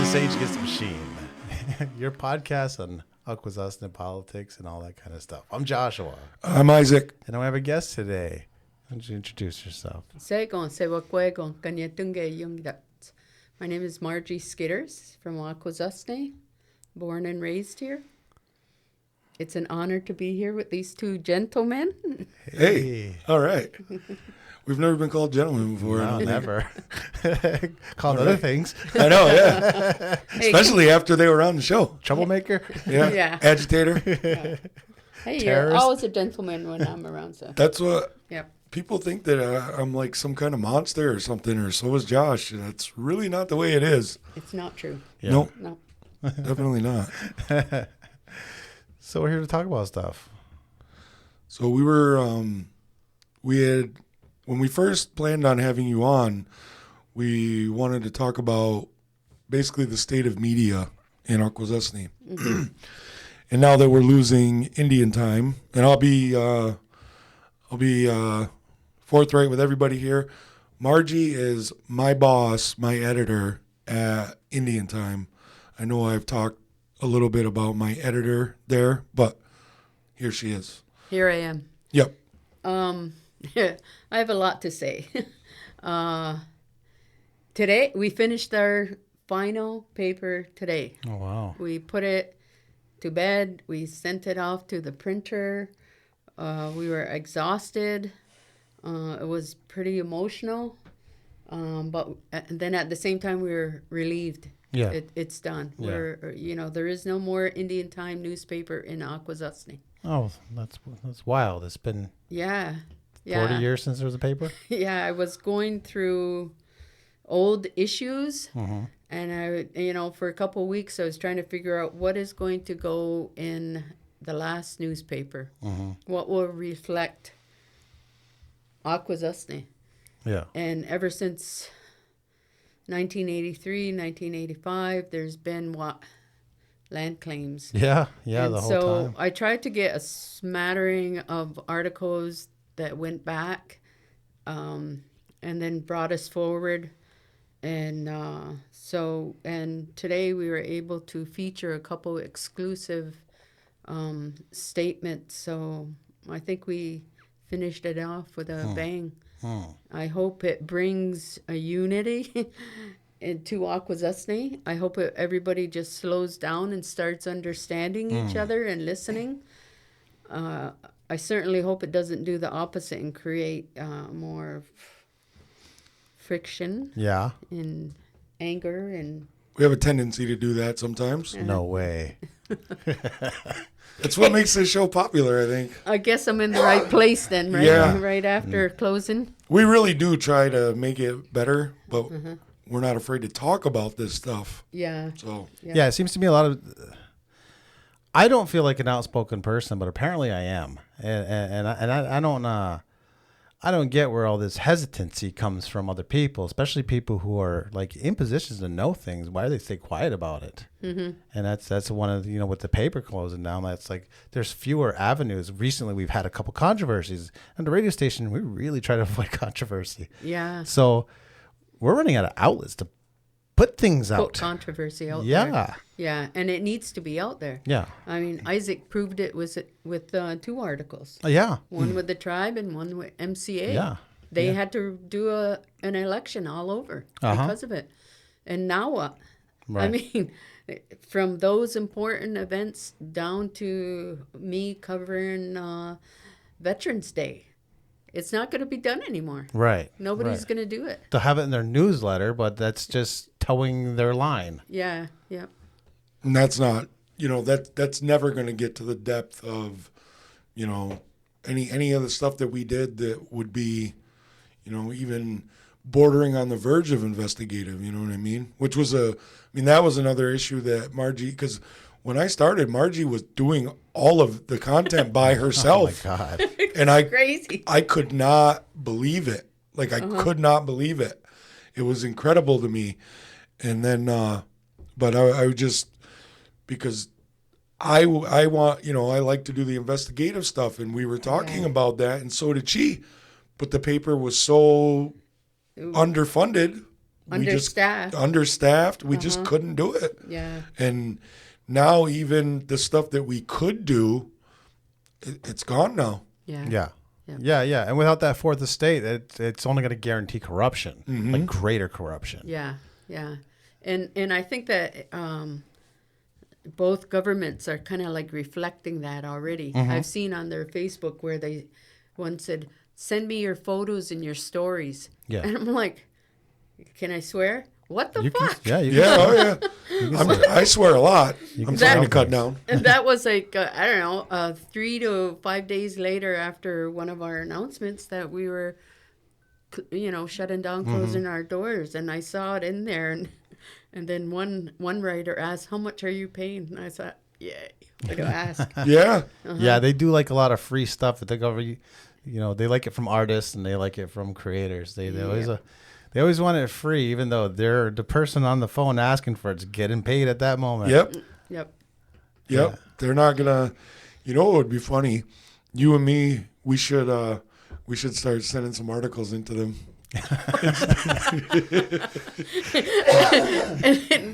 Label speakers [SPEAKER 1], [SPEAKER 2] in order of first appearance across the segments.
[SPEAKER 1] Sage Gets the Machine, your podcast on Onkwehonwe politics and all that kind of stuff. I'm Joshua.
[SPEAKER 2] I'm Isaac.
[SPEAKER 1] And I have a guest today. Why don't you introduce yourself?
[SPEAKER 3] Onkwehonwe Kaniehtonkie. My name is Margie Skidders from Onkwehonwe, born and raised here. It's an honor to be here with these two gentlemen.
[SPEAKER 2] Hey. All right. We've never been called gentlemen before.
[SPEAKER 1] No, never. Called other things.
[SPEAKER 2] I know, yeah. Especially after they were on the show.
[SPEAKER 1] Troublemaker?
[SPEAKER 2] Yeah. Agitator.
[SPEAKER 3] Yeah. Hey,
[SPEAKER 1] Terrorist.
[SPEAKER 3] you're always a gentleman when I'm around, so.
[SPEAKER 2] That's what
[SPEAKER 3] Yep.
[SPEAKER 2] people think, that I'm like some kind of monster or something, or so is Josh. That's really not the way it is.
[SPEAKER 3] It's not true.
[SPEAKER 1] Yeah.
[SPEAKER 2] Nope,
[SPEAKER 3] No.
[SPEAKER 2] definitely not.
[SPEAKER 1] So we're here to talk about stuff.
[SPEAKER 2] So we were, when we first planned on having you on, we wanted to talk about basically the state of media in Onkwehonwe. Mm-hmm. And now that we're losing Indian time, and I'll be forthright with everybody here. Margie is my boss, my editor at Indian time. I know I've talked a little bit about my editor there, but here she is.
[SPEAKER 3] Here I am.
[SPEAKER 2] Yep.
[SPEAKER 3] I have a lot to say. Today, we finished our final paper today.
[SPEAKER 1] Oh, wow.
[SPEAKER 3] We put it to bed. We sent it off to the printer. We were exhausted. It was pretty emotional. But then at the same time, we were relieved.
[SPEAKER 1] Yeah.
[SPEAKER 3] It's done.
[SPEAKER 1] Yeah.
[SPEAKER 3] There is no more Indian Time newspaper in Onkwehonwe.
[SPEAKER 1] Oh, that's wild. It's been 40 years since there was a paper?
[SPEAKER 3] Yeah, I was going through old issues,
[SPEAKER 1] Mm-hmm.
[SPEAKER 3] and for a couple of weeks I was trying to figure out what is going to go in the last newspaper.
[SPEAKER 1] Mm-hmm.
[SPEAKER 3] What will reflect Onkwehonwe.
[SPEAKER 1] Yeah.
[SPEAKER 3] And ever since 1983, 1985, there's been land claims.
[SPEAKER 1] Yeah,
[SPEAKER 3] And
[SPEAKER 1] the whole
[SPEAKER 3] so
[SPEAKER 1] time.
[SPEAKER 3] I tried to get a smattering of articles that went back and then brought us forward. And and today we were able to feature a couple exclusive statements. So I think we finished it off with a bang. I hope it brings a unity into Onkwehonwe. I hope everybody just slows down and starts understanding each other and listening. I certainly hope it doesn't do the opposite and create more friction.
[SPEAKER 1] Yeah.
[SPEAKER 3] And anger and.
[SPEAKER 2] We have a tendency to do that sometimes.
[SPEAKER 1] No way.
[SPEAKER 2] That's what makes this show popular, I think.
[SPEAKER 3] I guess I'm in the right place then, right?
[SPEAKER 2] Yeah.
[SPEAKER 3] Right after closing.
[SPEAKER 2] We really do try to make it better, but we're not afraid to talk about this stuff.
[SPEAKER 3] Yeah.
[SPEAKER 2] So
[SPEAKER 1] Yeah, it seems to me a lot of... I don't feel like an outspoken person, but apparently I am. And I don't get where all this hesitancy comes from other people, especially people who are like in positions to know things. Why do they stay quiet about it? Mm-hmm. And that's one of with the paper closing down. That's like there's fewer avenues. Recently, we've had a couple controversies, and the radio station we really try to avoid controversy.
[SPEAKER 3] Yeah.
[SPEAKER 1] So we're running out of outlets to put things out.
[SPEAKER 3] Put controversy out there.
[SPEAKER 1] Yeah.
[SPEAKER 3] Yeah, and it needs to be out there.
[SPEAKER 1] Yeah.
[SPEAKER 3] I mean, Isaac proved it with two articles.
[SPEAKER 1] Yeah.
[SPEAKER 3] One with the tribe and one with MCA.
[SPEAKER 1] Yeah.
[SPEAKER 3] They had to do an election all over because of it. And now what?
[SPEAKER 1] Right.
[SPEAKER 3] I mean, from those important events down to me covering Veterans Day. It's not going to be done anymore.
[SPEAKER 1] Right.
[SPEAKER 3] Nobody's going to do it.
[SPEAKER 1] They'll have it in their newsletter, but that's just towing their line.
[SPEAKER 3] Yeah, yeah.
[SPEAKER 2] and that's not that's never going to get to the depth of any of the stuff that we did that would be even bordering on the verge of investigative, you know what I mean? Which was that was another issue that Margie, because when I started, Margie was doing all of the content by herself.
[SPEAKER 1] Oh my God.
[SPEAKER 2] And
[SPEAKER 3] Crazy.
[SPEAKER 2] I could not believe it. Like I could not believe it. It was incredible to me. And then, but I would just, because I want, I like to do the investigative stuff, and we were talking about that, and so did she. But the paper was so underfunded. Understaffed. We just couldn't do it.
[SPEAKER 3] Yeah.
[SPEAKER 2] And now even the stuff that we could do, it's gone now.
[SPEAKER 3] Yeah.
[SPEAKER 1] Yeah. And without that fourth estate, it's only going to guarantee corruption, like greater corruption.
[SPEAKER 3] Yeah. And I think that both governments are kind of like reflecting that already. I've seen on their Facebook where one said, "Send me your photos and your stories."
[SPEAKER 1] Yeah.
[SPEAKER 3] And I'm like, can I swear? What the fuck?
[SPEAKER 2] I swear a lot. I'm trying to cut down.
[SPEAKER 3] And that was like, 3 to 5 days later after one of our announcements that we were, shutting down, closing our doors. And I saw it in there. And then one writer asked, "How much are you paying?" And I thought, yeah, I do ask.
[SPEAKER 2] Yeah.
[SPEAKER 1] Yeah, they do like a lot of free stuff that they go, they like it from artists and they like it from creators. They always want it free, even though they're the person on the phone asking for it's getting paid at that moment.
[SPEAKER 2] Yep. Yeah. They're not gonna. You know what would be funny? You and me, we should start sending some articles into them.
[SPEAKER 3] And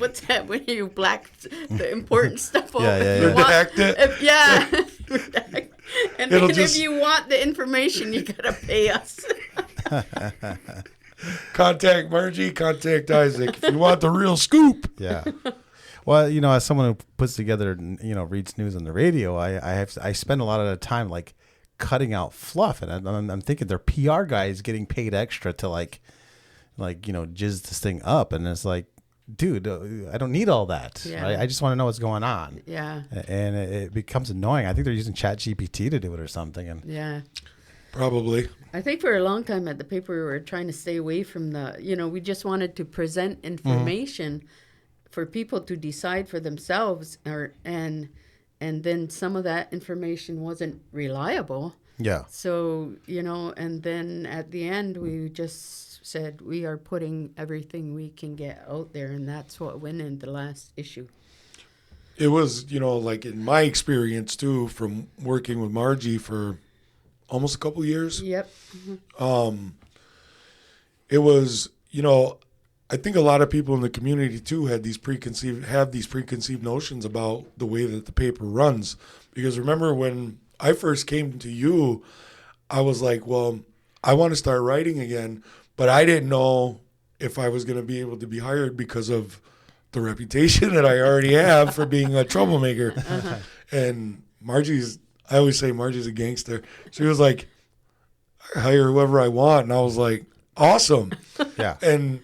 [SPEAKER 3] what's that when you black the important stuff off?
[SPEAKER 2] Redact
[SPEAKER 3] it. And then if you want the information, you gotta pay us.
[SPEAKER 2] Contact Margie, contact Isaac if you want the real scoop.
[SPEAKER 1] Yeah. Well, as someone who puts together, reads news on the radio, I spend a lot of the time like cutting out fluff, and I'm thinking their PR guy is getting paid extra to like jizz this thing up, and it's like, dude, I don't need all that.
[SPEAKER 3] Yeah.
[SPEAKER 1] Right? I just want to know what's going on.
[SPEAKER 3] Yeah.
[SPEAKER 1] And it becomes annoying. I think they're using ChatGPT to do it or something. And
[SPEAKER 3] yeah.
[SPEAKER 2] Probably.
[SPEAKER 3] I think for a long time at the paper, we were trying to stay away from we just wanted to present information for people to decide for themselves, and then some of that information wasn't reliable.
[SPEAKER 1] Yeah.
[SPEAKER 3] So, and then at the end, we just said we are putting everything we can get out there, and that's what went in the last issue.
[SPEAKER 2] It was, like in my experience too, from working with Margie for almost a couple of years.
[SPEAKER 3] Yep.
[SPEAKER 2] It was, I think a lot of people in the community too have these preconceived notions about the way that the paper runs. Because remember when I first came to you, I was like, well, I want to start writing again, but I didn't know if I was going to be able to be hired because of the reputation that I already have for being a troublemaker. And I always say Margie's a gangster. She was like, I hire whoever I want. And I was like, awesome.
[SPEAKER 1] Yeah.
[SPEAKER 2] And,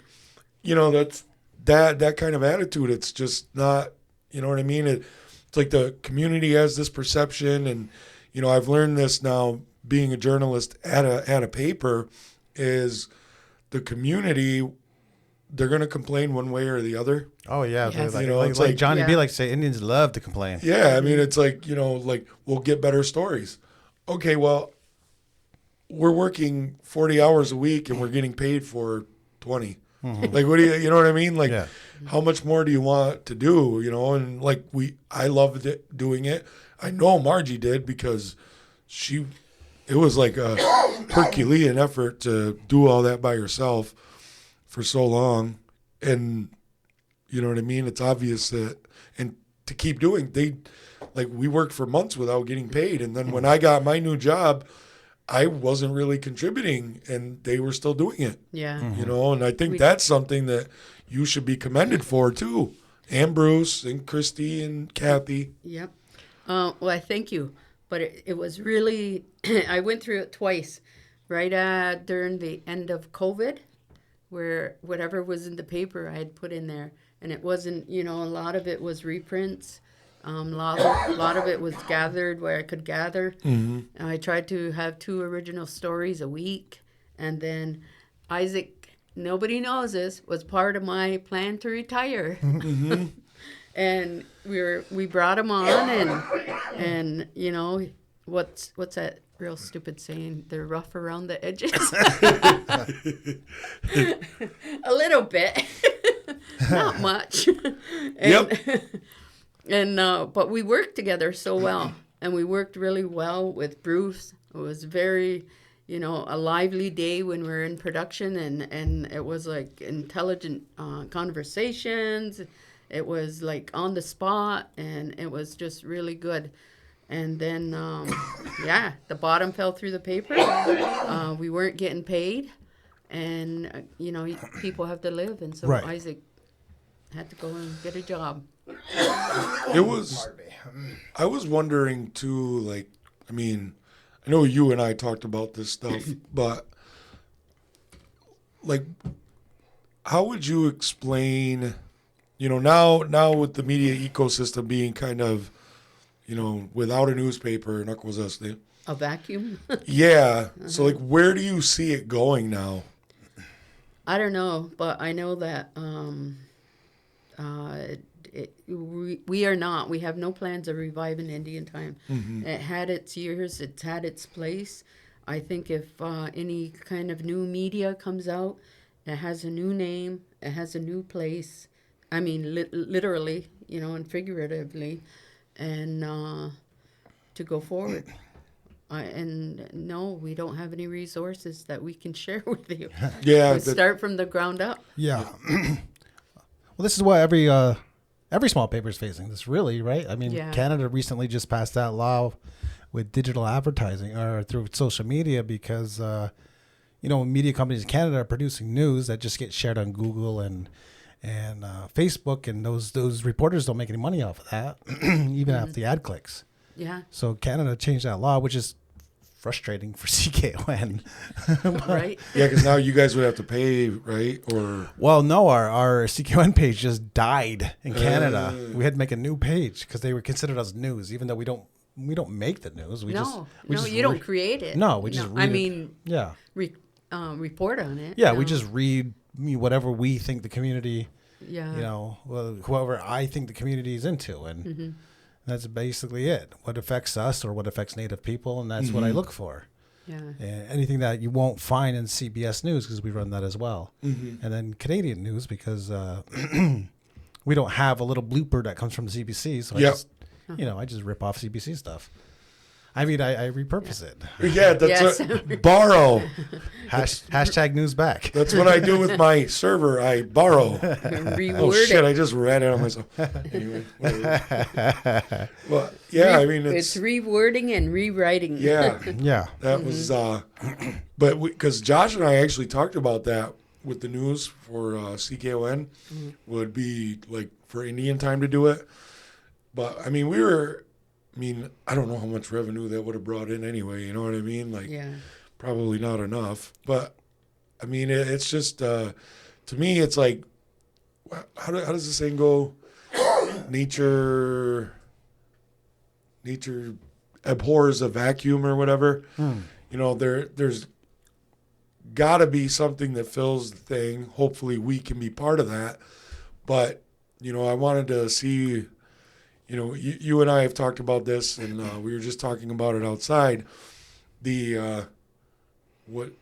[SPEAKER 2] that's that kind of attitude. It's just not, you know what I mean? It's like the community has this perception. And, I've learned this now being a journalist at a paper is the community, they're going to complain one way or the other.
[SPEAKER 1] Oh, yeah.
[SPEAKER 3] Yes.
[SPEAKER 1] It's like Johnny B. like say Indians love to complain.
[SPEAKER 2] Yeah. I mean, it's like, we'll get better stories. Okay, well, we're working 40 hours a week and we're getting paid for 20. Like, what do you know what I mean? Like, how much more do you want to do, And like I loved it, doing it. I know Margie did because it was like a Herculean effort to do all that by herself for so long. And you know what I mean? It's obvious that, and to keep doing, we worked for months without getting paid. And then when I got my new job, I wasn't really contributing and they were still doing it.
[SPEAKER 3] Yeah.
[SPEAKER 2] And I think that's something that you should be commended for too. And Bruce and Christy and Kathy.
[SPEAKER 3] Yep. Well, I thank you. But it was really, I went through it twice, right during the end of COVID, where whatever was in the paper I had put in there. And it wasn't, a lot of it was reprints. A lot of it was gathered where I could gather. And I tried to have 2 original stories a week. And then Isaac, nobody knows this, was part of my plan to retire. And we brought him on, and what's that real stupid saying? They're rough around the edges. A little bit, not much. And but we worked together so well, and we worked really well with Bruce. It was very, a lively day when we were in production, and it was like intelligent conversations. It was like on the spot, and it was just really good. And then, the bottom fell through the paper. We weren't getting paid, and people have to live, and so
[SPEAKER 1] Right.
[SPEAKER 3] Isaac had to go and get a job.
[SPEAKER 2] It was. I was wondering too. Like, I mean, I know you and I talked about this stuff, but like, how would you explain? Now with the media ecosystem being kind of, without a newspaper in Onkwehonwe.
[SPEAKER 3] A vacuum?
[SPEAKER 2] Yeah. So like, where do you see it going now?
[SPEAKER 3] I don't know, but I know that we are not. We have no plans of reviving Indian time.
[SPEAKER 2] Mm-hmm.
[SPEAKER 3] It had its years. It's had its place. I think if any kind of new media comes out, it has a new name. It has a new place. I mean, literally, and figuratively, and to go forward. And no, we don't have any resources that we can share with you.
[SPEAKER 2] Yeah.
[SPEAKER 3] Start from the ground up.
[SPEAKER 1] Yeah. Well, this is what every small paper is facing this, really, right? I mean,
[SPEAKER 3] Yeah.
[SPEAKER 1] Canada recently just passed that law with digital advertising or through social media because, media companies in Canada are producing news that just gets shared on Google and Facebook, and those reporters don't make any money off of that, even after the ad clicks.
[SPEAKER 3] Yeah.
[SPEAKER 1] So Canada changed that law, which is frustrating for CKON.
[SPEAKER 3] Right.
[SPEAKER 2] Yeah, because now you guys would have to pay, right? Or
[SPEAKER 1] Well, no, our CKON page just died in Canada. We had to make a new page because they were considered as news, even though we don't make the news. We just
[SPEAKER 3] You don't create it.
[SPEAKER 1] No, we just read it. Yeah.
[SPEAKER 3] Report on it.
[SPEAKER 1] Yeah, we just read whatever we think the community,
[SPEAKER 3] Yeah.
[SPEAKER 1] whoever I think the community is into, and that's basically it. What affects us or what affects Native people, and that's what I look for.
[SPEAKER 3] Yeah.
[SPEAKER 1] Anything that you won't find in CBS News because we run that as well, and then Canadian news because we don't have a little blooper that comes from the CBC, so I just rip off CBC stuff. I mean, I repurpose it.
[SPEAKER 2] yeah, that's borrow.
[SPEAKER 1] Hashtag news back.
[SPEAKER 2] That's what I do with my server. I borrow.
[SPEAKER 3] Reword
[SPEAKER 2] Oh shit!
[SPEAKER 3] it.
[SPEAKER 2] I just ran it on myself. Anyway, whatever. Well, yeah. I mean,
[SPEAKER 3] it's rewording and rewriting.
[SPEAKER 2] Yeah.
[SPEAKER 1] Yeah.
[SPEAKER 2] That was, but because Josh and I actually talked about that with the news for CKON would be like for Indian time to do it. But I mean, I don't know how much revenue that would have brought in anyway. You know what I mean? Like, probably not enough. But I mean, it's just to me, it's like, how does the saying go? Nature abhors a vacuum or whatever. There's got to be something that fills the thing. Hopefully, we can be part of that. But I wanted to see. You and I have talked about this, and we were just talking about it outside. The what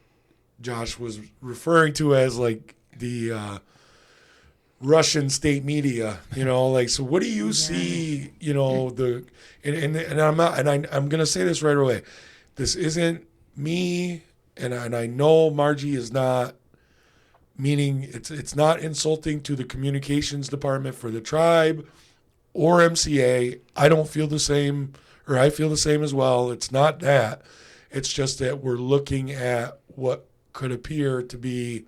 [SPEAKER 2] Josh was referring to as like the Russian state media, so what do you see? And I'm gonna say this right away. This isn't me, and I know Margie is not. Meaning, it's not insulting to the communications department for the tribe. Or MCA, I don't feel the same, or I feel the same as well. It's not that. It's just that we're looking at what could appear to be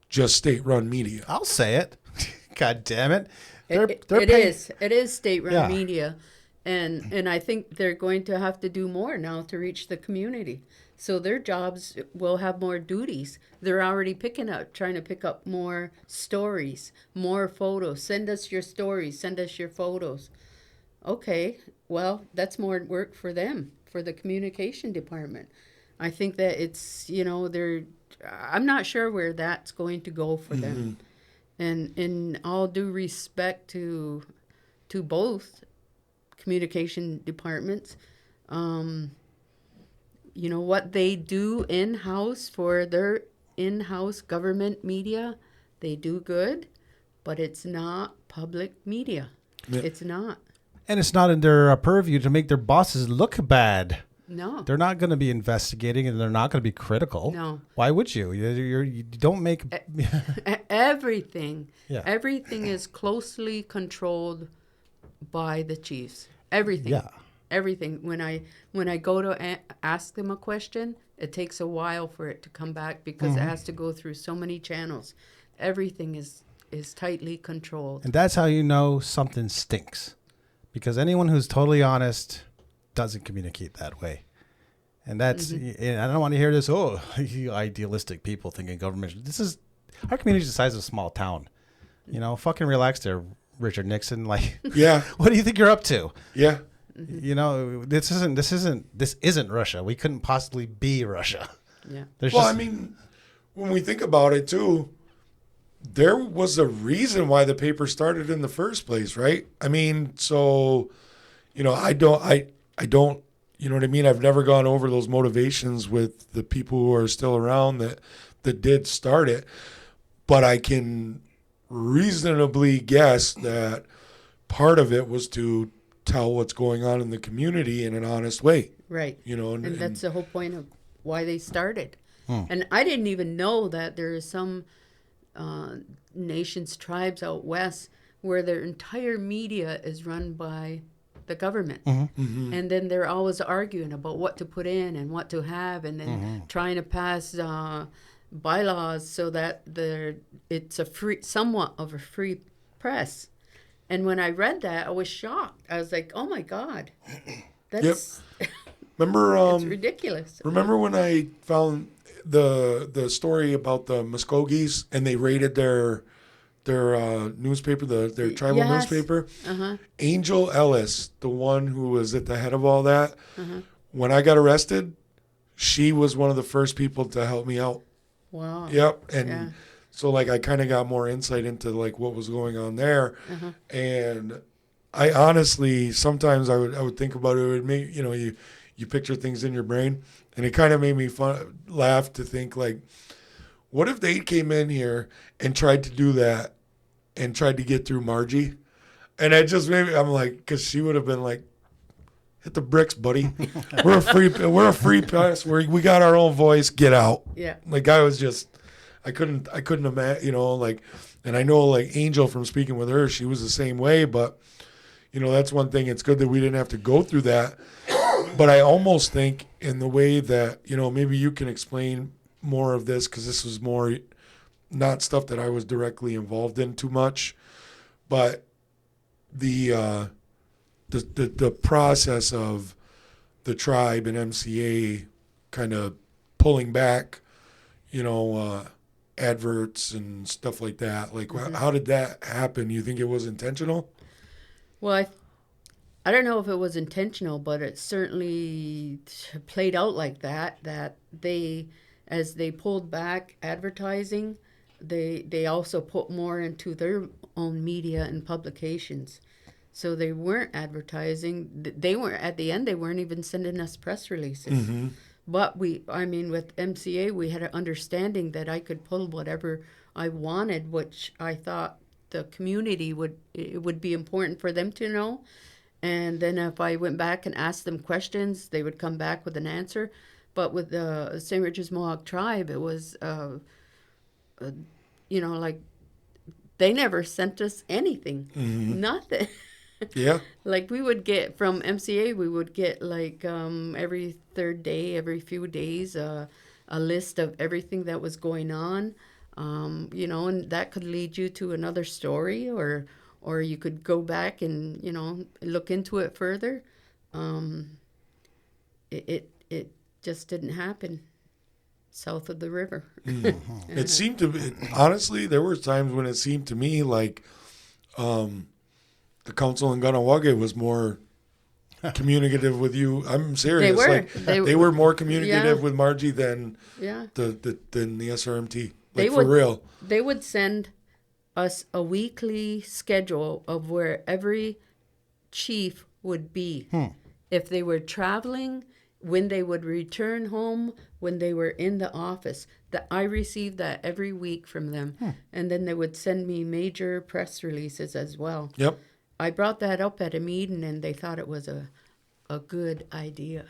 [SPEAKER 2] just state-run media.
[SPEAKER 1] I'll say it. God damn it.
[SPEAKER 3] It is state-run media, and I think they're going to have to do more now to reach the community. So their jobs will have more duties. They're already trying to pick up more stories, more photos. Send us your stories. Send us your photos. Okay, well, that's more work for them, for the communication department. I think that it's, I'm not sure where that's going to go for them. And in all due respect to both communication departments, what they do in-house for their in-house government media, they do good, but it's not public media. Yeah. It's not.
[SPEAKER 1] And it's not in their purview to make their bosses look bad.
[SPEAKER 3] No.
[SPEAKER 1] They're not going to be investigating, and they're not going to be critical.
[SPEAKER 3] No.
[SPEAKER 1] Why would you? You don't make...
[SPEAKER 3] Everything.
[SPEAKER 1] Yeah.
[SPEAKER 3] Everything is closely controlled by the chiefs. Everything.
[SPEAKER 1] Yeah.
[SPEAKER 3] Everything. When I go to ask them a question, it takes a while for it to come back because it has to go through so many channels. Everything is tightly controlled.
[SPEAKER 1] And that's how you know something stinks. Because anyone who's totally honest doesn't communicate that way. And that's, and I don't want to hear this, oh, you idealistic people thinking government. Our community is the size of a small town. You know, fucking relax there, Richard Nixon. Like,
[SPEAKER 2] Yeah.
[SPEAKER 1] what do you think you're up to?
[SPEAKER 2] Yeah.
[SPEAKER 1] You know, this isn't Russia. We couldn't possibly be Russia.
[SPEAKER 3] Yeah.
[SPEAKER 2] I mean, when we think about it too, there was a reason why the paper started in the first place, right? I mean, so, you know, I don't, you know what I mean? I've never gone over those motivations with the people who are still around that did start it, but I can reasonably guess that part of it was to tell what's going on in the community in an honest way.
[SPEAKER 3] Right.
[SPEAKER 2] You know,
[SPEAKER 3] and that's the whole point of why they started. And I didn't even know that there are some nations, tribes out west where their entire media is run by the government. And then they're always arguing about what to put in and what to have, and then trying to pass bylaws so that it's somewhat of a free press. And when I read that, I was shocked. I was like, oh my God, that's
[SPEAKER 2] Remember,
[SPEAKER 3] it's ridiculous.
[SPEAKER 2] Remember when I found the story about the Muskogees and they raided their newspaper, their tribal newspaper? Angel Ellis, the one who was at the head of all that, when I got arrested, she was one of the first people to help me out.
[SPEAKER 3] Wow.
[SPEAKER 2] Yep. And so like I kind of got more insight into like what was going on there. And I honestly, sometimes I would think about it. It would make, you know, you picture things in your brain, and it kind of made me laugh to think like, what if they came in here and tried to do that and tried to get through Margie? And it just made me, I'm like, because she would have been like, hit the bricks, buddy. We're a free press. We got our own voice. Get out.
[SPEAKER 3] Yeah.
[SPEAKER 2] Like I was just, I couldn't imagine, you know, like, and I know like Angel from speaking with her, she was the same way, but you know, that's one thing. It's good that we didn't have to go through that. But I almost think in the way that, you know, maybe you can explain more of this, because this was more not stuff that I was directly involved in too much, but the process of the tribe and MCA kind of pulling back, you know, adverts and stuff like that. Like, how did that happen? You think it was intentional?
[SPEAKER 3] Well, I don't know if it was intentional, but it certainly played out like that, that as they pulled back advertising, they also put more into their own media and publications. So they weren't advertising. They weren't, at the end, they weren't even sending us press releases. But with MCA, we had an understanding that I could pull whatever I wanted, which I thought the community it would be important for them to know. And then if I went back and asked them questions, they would come back with an answer. But with the St. Richard's Mohawk tribe, it was, you know, like they never sent us anything, nothing.
[SPEAKER 2] Yeah.
[SPEAKER 3] Like we would get from MCA, we would get like every third day, every few days, a list of everything that was going on, you know, and that could lead you to another story, or you could go back and, you know, look into it further. It just didn't happen south of the river.
[SPEAKER 2] It seemed to be, honestly, there were times when it seemed to me like the council in Onkwehonwe was more communicative with you. I'm serious.
[SPEAKER 3] They were.
[SPEAKER 2] Like, they were more communicative with Margie than
[SPEAKER 3] Yeah.
[SPEAKER 2] than the SRMT.
[SPEAKER 3] They
[SPEAKER 2] Like, for real.
[SPEAKER 3] They would send us a weekly schedule of where every chief would be. If they were traveling, when they would return home, when they were in the office. I received that every week from them. And then they would send me major press releases as well.
[SPEAKER 2] Yep.
[SPEAKER 3] I brought that up at a meeting, and they thought it was a good idea.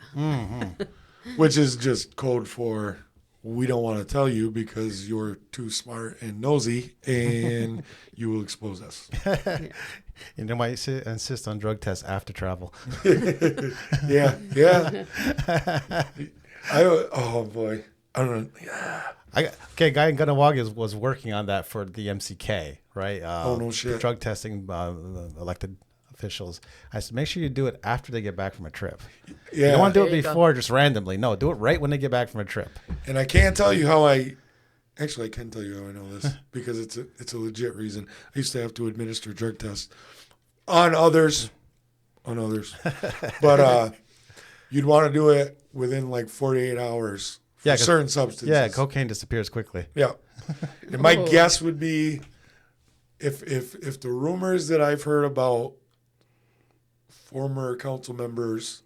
[SPEAKER 2] Which is just code for we don't want to tell you because you're too smart and nosy, and you will expose us.
[SPEAKER 1] You know, might insist on drug tests after travel.
[SPEAKER 2] Yeah. Oh boy, I don't know.
[SPEAKER 1] Guy in Kanietonkie was working on that for the MCK, right?
[SPEAKER 2] Oh, no shit.
[SPEAKER 1] Drug testing elected officials. I said, make sure you do it after they get back from a trip.
[SPEAKER 2] Yeah.
[SPEAKER 1] You don't want to do it
[SPEAKER 3] There you
[SPEAKER 1] before, just randomly. No, do it right when they get back from a trip.
[SPEAKER 2] And I can't tell you how I can tell you how I know this because it's a legit reason. I used to have to administer drug tests on others, but you'd want to do it within like 48 hours for certain substances.
[SPEAKER 1] Yeah, cocaine disappears quickly.
[SPEAKER 2] Yeah. And my guess would be if the rumors that I've heard about former council members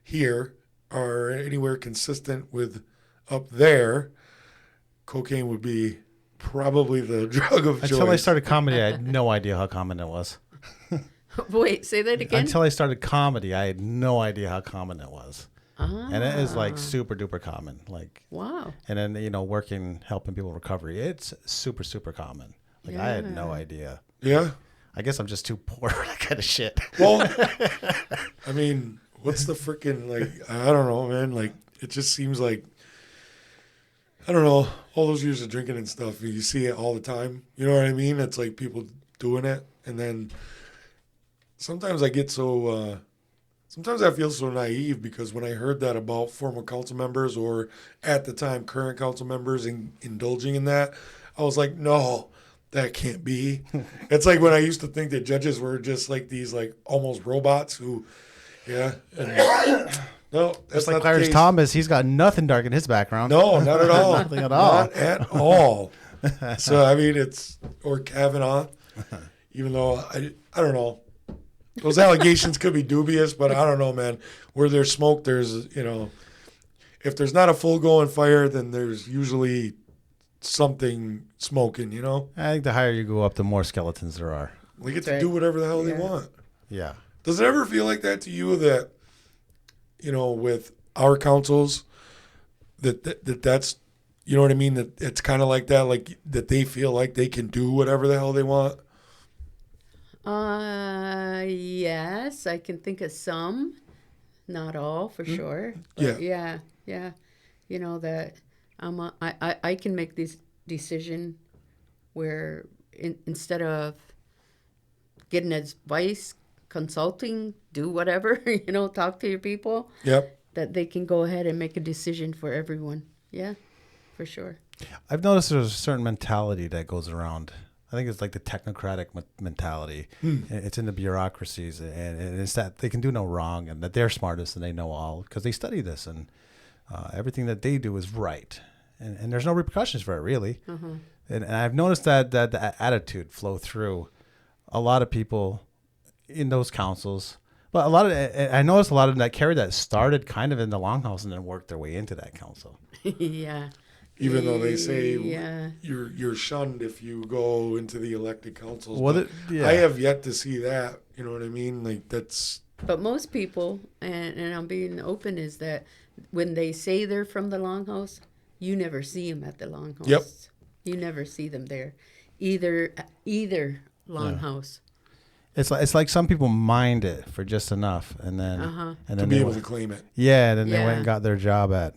[SPEAKER 2] here are anywhere consistent with up there, cocaine would be probably the drug of choice.
[SPEAKER 1] Until I started comedy, I had no idea how common it was.
[SPEAKER 3] Wait, say that again?
[SPEAKER 1] Until I started comedy, I had no idea how common it was. And it is like super duper common. Like,
[SPEAKER 3] wow.
[SPEAKER 1] And then, you know, helping people recovery, it's super, super common. Like, I had no idea.
[SPEAKER 2] Yeah.
[SPEAKER 1] I guess I'm just too poor for that kind of shit.
[SPEAKER 2] Well, I mean, what's the freaking, like, I don't know, man. Like, it just seems like, I don't know, all those years of drinking and stuff, you see it all the time. You know what I mean? It's like people doing it. And then sometimes I get so, sometimes I feel so naive because when I heard that about former council members or at the time current council members indulging in that, I was like, no, that can't be. It's like when I used to think that judges were just like these like almost robots who, yeah. No, that's
[SPEAKER 1] like
[SPEAKER 2] not
[SPEAKER 1] Clarence
[SPEAKER 2] the case.
[SPEAKER 1] Thomas, he's got nothing dark in his background.
[SPEAKER 2] No, not at all.
[SPEAKER 1] Nothing at all.
[SPEAKER 2] Not at all. So, I mean, or Kavanaugh, even though I don't know. Those allegations could be dubious, but I don't know, man. Where there's smoke, there's, you know, if there's not a full going fire, then there's usually something smoking, you know?
[SPEAKER 1] I think the higher you go up, the more skeletons there are.
[SPEAKER 2] They get to do whatever the hell they want.
[SPEAKER 1] Yeah.
[SPEAKER 2] Does it ever feel like that to you that, you know, with our councils, that's, you know what I mean? That it's kind of like that, like that they feel like they can do whatever the hell they want?
[SPEAKER 3] Yes, I can think of some, not all for sure. But yeah. You know that I can make this decision where instead of getting advice, consulting, do whatever, you know, talk to your people.
[SPEAKER 2] Yep.
[SPEAKER 3] That they can go ahead and make a decision for everyone. Yeah, for sure.
[SPEAKER 1] I've noticed there's a certain mentality that goes around. I think it's like the technocratic mentality. It's in the bureaucracies, and it's that they can do no wrong and that they're smartest and they know all because they study this and everything that they do is right. And there's no repercussions for it, really. And I've noticed that attitude flow through a lot of people in those councils. But I noticed a lot of them that carry that started kind of in the longhouse and then worked their way into that council.
[SPEAKER 3] Yeah.
[SPEAKER 2] Even though they say you're shunned if you go into the elected councils.
[SPEAKER 1] Well,
[SPEAKER 2] I have yet to see that. You know what I mean? Like that's.
[SPEAKER 3] But most people, and I'm being open, is that when they say they're from the longhouse, you never see them at the longhouse.
[SPEAKER 2] Yep.
[SPEAKER 3] You never see them there, either longhouse.
[SPEAKER 1] It's like some people mind it for just enough, and then
[SPEAKER 2] to be able to claim it.
[SPEAKER 1] Yeah, and then they went and got their job at.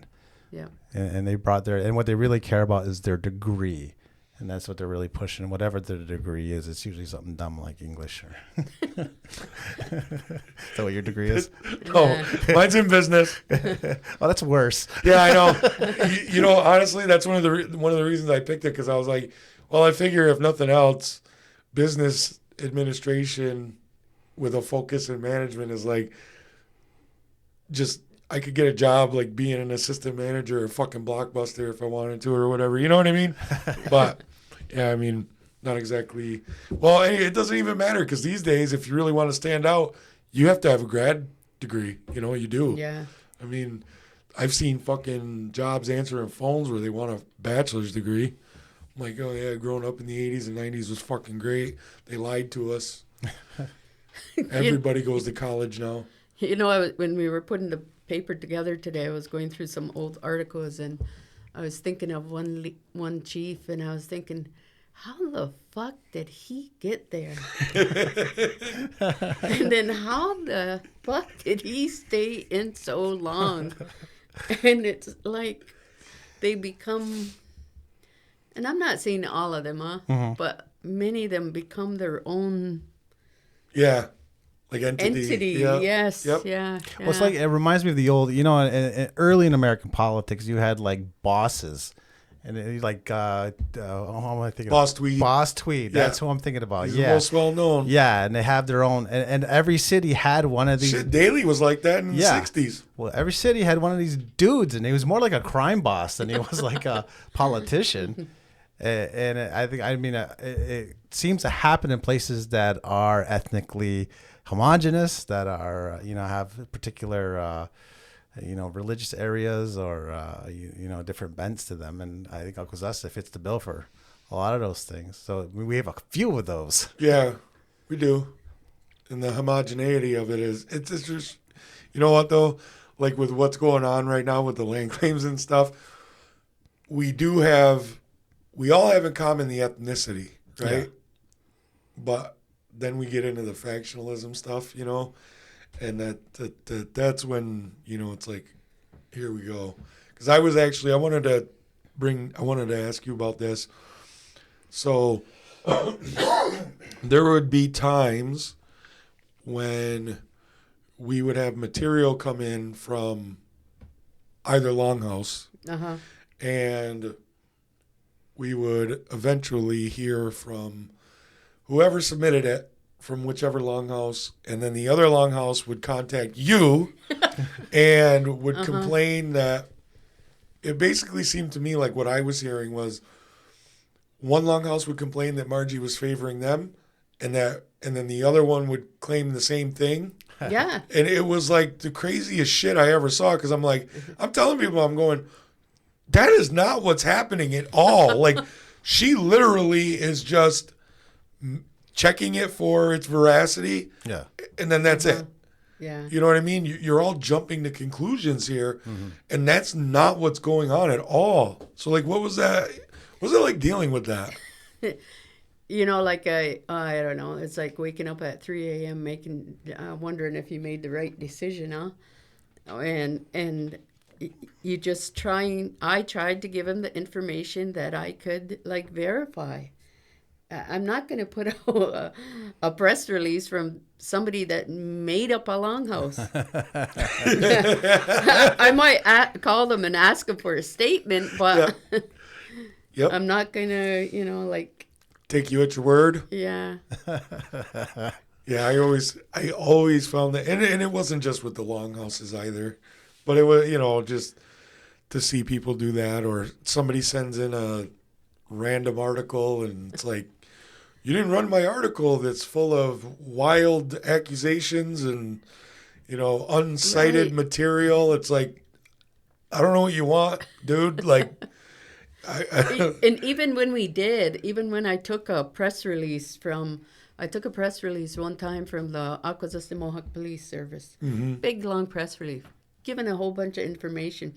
[SPEAKER 3] Yeah.
[SPEAKER 1] And they brought and what they really care about is their degree. And that's what they're really pushing. Whatever their degree is, it's usually something dumb like English. Is that what your degree is?
[SPEAKER 2] No, mine's in business.
[SPEAKER 1] Well, that's worse.
[SPEAKER 2] Yeah, I know. You know, honestly, that's one of the reasons I picked it because I was like, well, I figure if nothing else, business administration with a focus in management is like just. I could get a job like being an assistant manager or fucking Blockbuster if I wanted to or whatever. You know what I mean? But, yeah, I mean, not exactly. Well, it doesn't even matter because these days, if you really want to stand out, you have to have a grad degree. You know, you do.
[SPEAKER 3] Yeah.
[SPEAKER 2] I mean, I've seen fucking jobs answering phones where they want a bachelor's degree. I'm like, oh, yeah, growing up in the 80s and 90s was fucking great. They lied to us. Everybody goes to college now.
[SPEAKER 3] You know, when we were putting the paper together today, I was going through some old articles, and I was thinking of one chief, and I was thinking, how the fuck did he get there? And then how the fuck did he stay in so long? And it's like they become, and I'm not saying all of them, but many of them become their own.
[SPEAKER 2] Yeah. Like entity.
[SPEAKER 3] Yes.
[SPEAKER 2] Yep.
[SPEAKER 3] Yeah.
[SPEAKER 1] Well, it's like, it reminds me of the old, you know, early in American politics, you had like bosses. And like, who am I thinking
[SPEAKER 2] Boss
[SPEAKER 1] of?
[SPEAKER 2] Tweed.
[SPEAKER 1] Boss Tweed. That's who I'm thinking about.
[SPEAKER 2] He's the most well known.
[SPEAKER 1] Yeah, and they have their own, and every city had one of these.
[SPEAKER 2] Shit, Daley was like that in the 60s.
[SPEAKER 1] Well, every city had one of these dudes, and he was more like a crime boss than he was like a politician. And it seems to happen in places that are ethnically homogenous, that are, have particular, religious areas or, different bents to them. And I think Akwesasne fits the bill for a lot of those things. So we have a few of those.
[SPEAKER 2] Yeah, we do. And the homogeneity of it is, it's just, you know what though? Like with what's going on right now with the land claims and stuff, we all have in common the ethnicity, right? Yeah. But then we get into the factionalism stuff, and that's when, it's like, here we go. Because I wanted to ask you about this. So there would be times when we would have material come in from either longhouse, and we would eventually hear from whoever submitted it from whichever longhouse, and then the other longhouse would contact you and would complain that it basically seemed to me like what I was hearing was one longhouse would complain that Margie was favoring them, and then the other one would claim the same thing.
[SPEAKER 3] Yeah.
[SPEAKER 2] And it was like the craziest shit I ever saw, because I'm like, I'm telling people, I'm going, that is not what's happening at all. Like, she literally is just checking it for its veracity. Yeah. And then that's it.
[SPEAKER 3] Yeah.
[SPEAKER 2] You know what I mean? You're all jumping to conclusions here, and that's not what's going on at all. So, like, what was that? What was it like dealing with that?
[SPEAKER 3] Like I don't know. It's like waking up at 3 a.m. wondering if you made the right decision, huh? And you just I tried to give him the information that I could verify. I'm not going to put out a press release from somebody that made up a longhouse. I might call them and ask them for a statement, but I'm not going to,
[SPEAKER 2] take you at your word.
[SPEAKER 3] Yeah.
[SPEAKER 2] Yeah, I always found that, and it wasn't just with the longhouses either, but it was, just to see people do that, or somebody sends in a random article and it's like, you didn't run my article that's full of wild accusations and, uncited material. It's like, I don't know what you want, dude. Like,
[SPEAKER 3] and even when I took a press release one time from the Akwesasne Mohawk Police Service, big long press release, giving a whole bunch of information.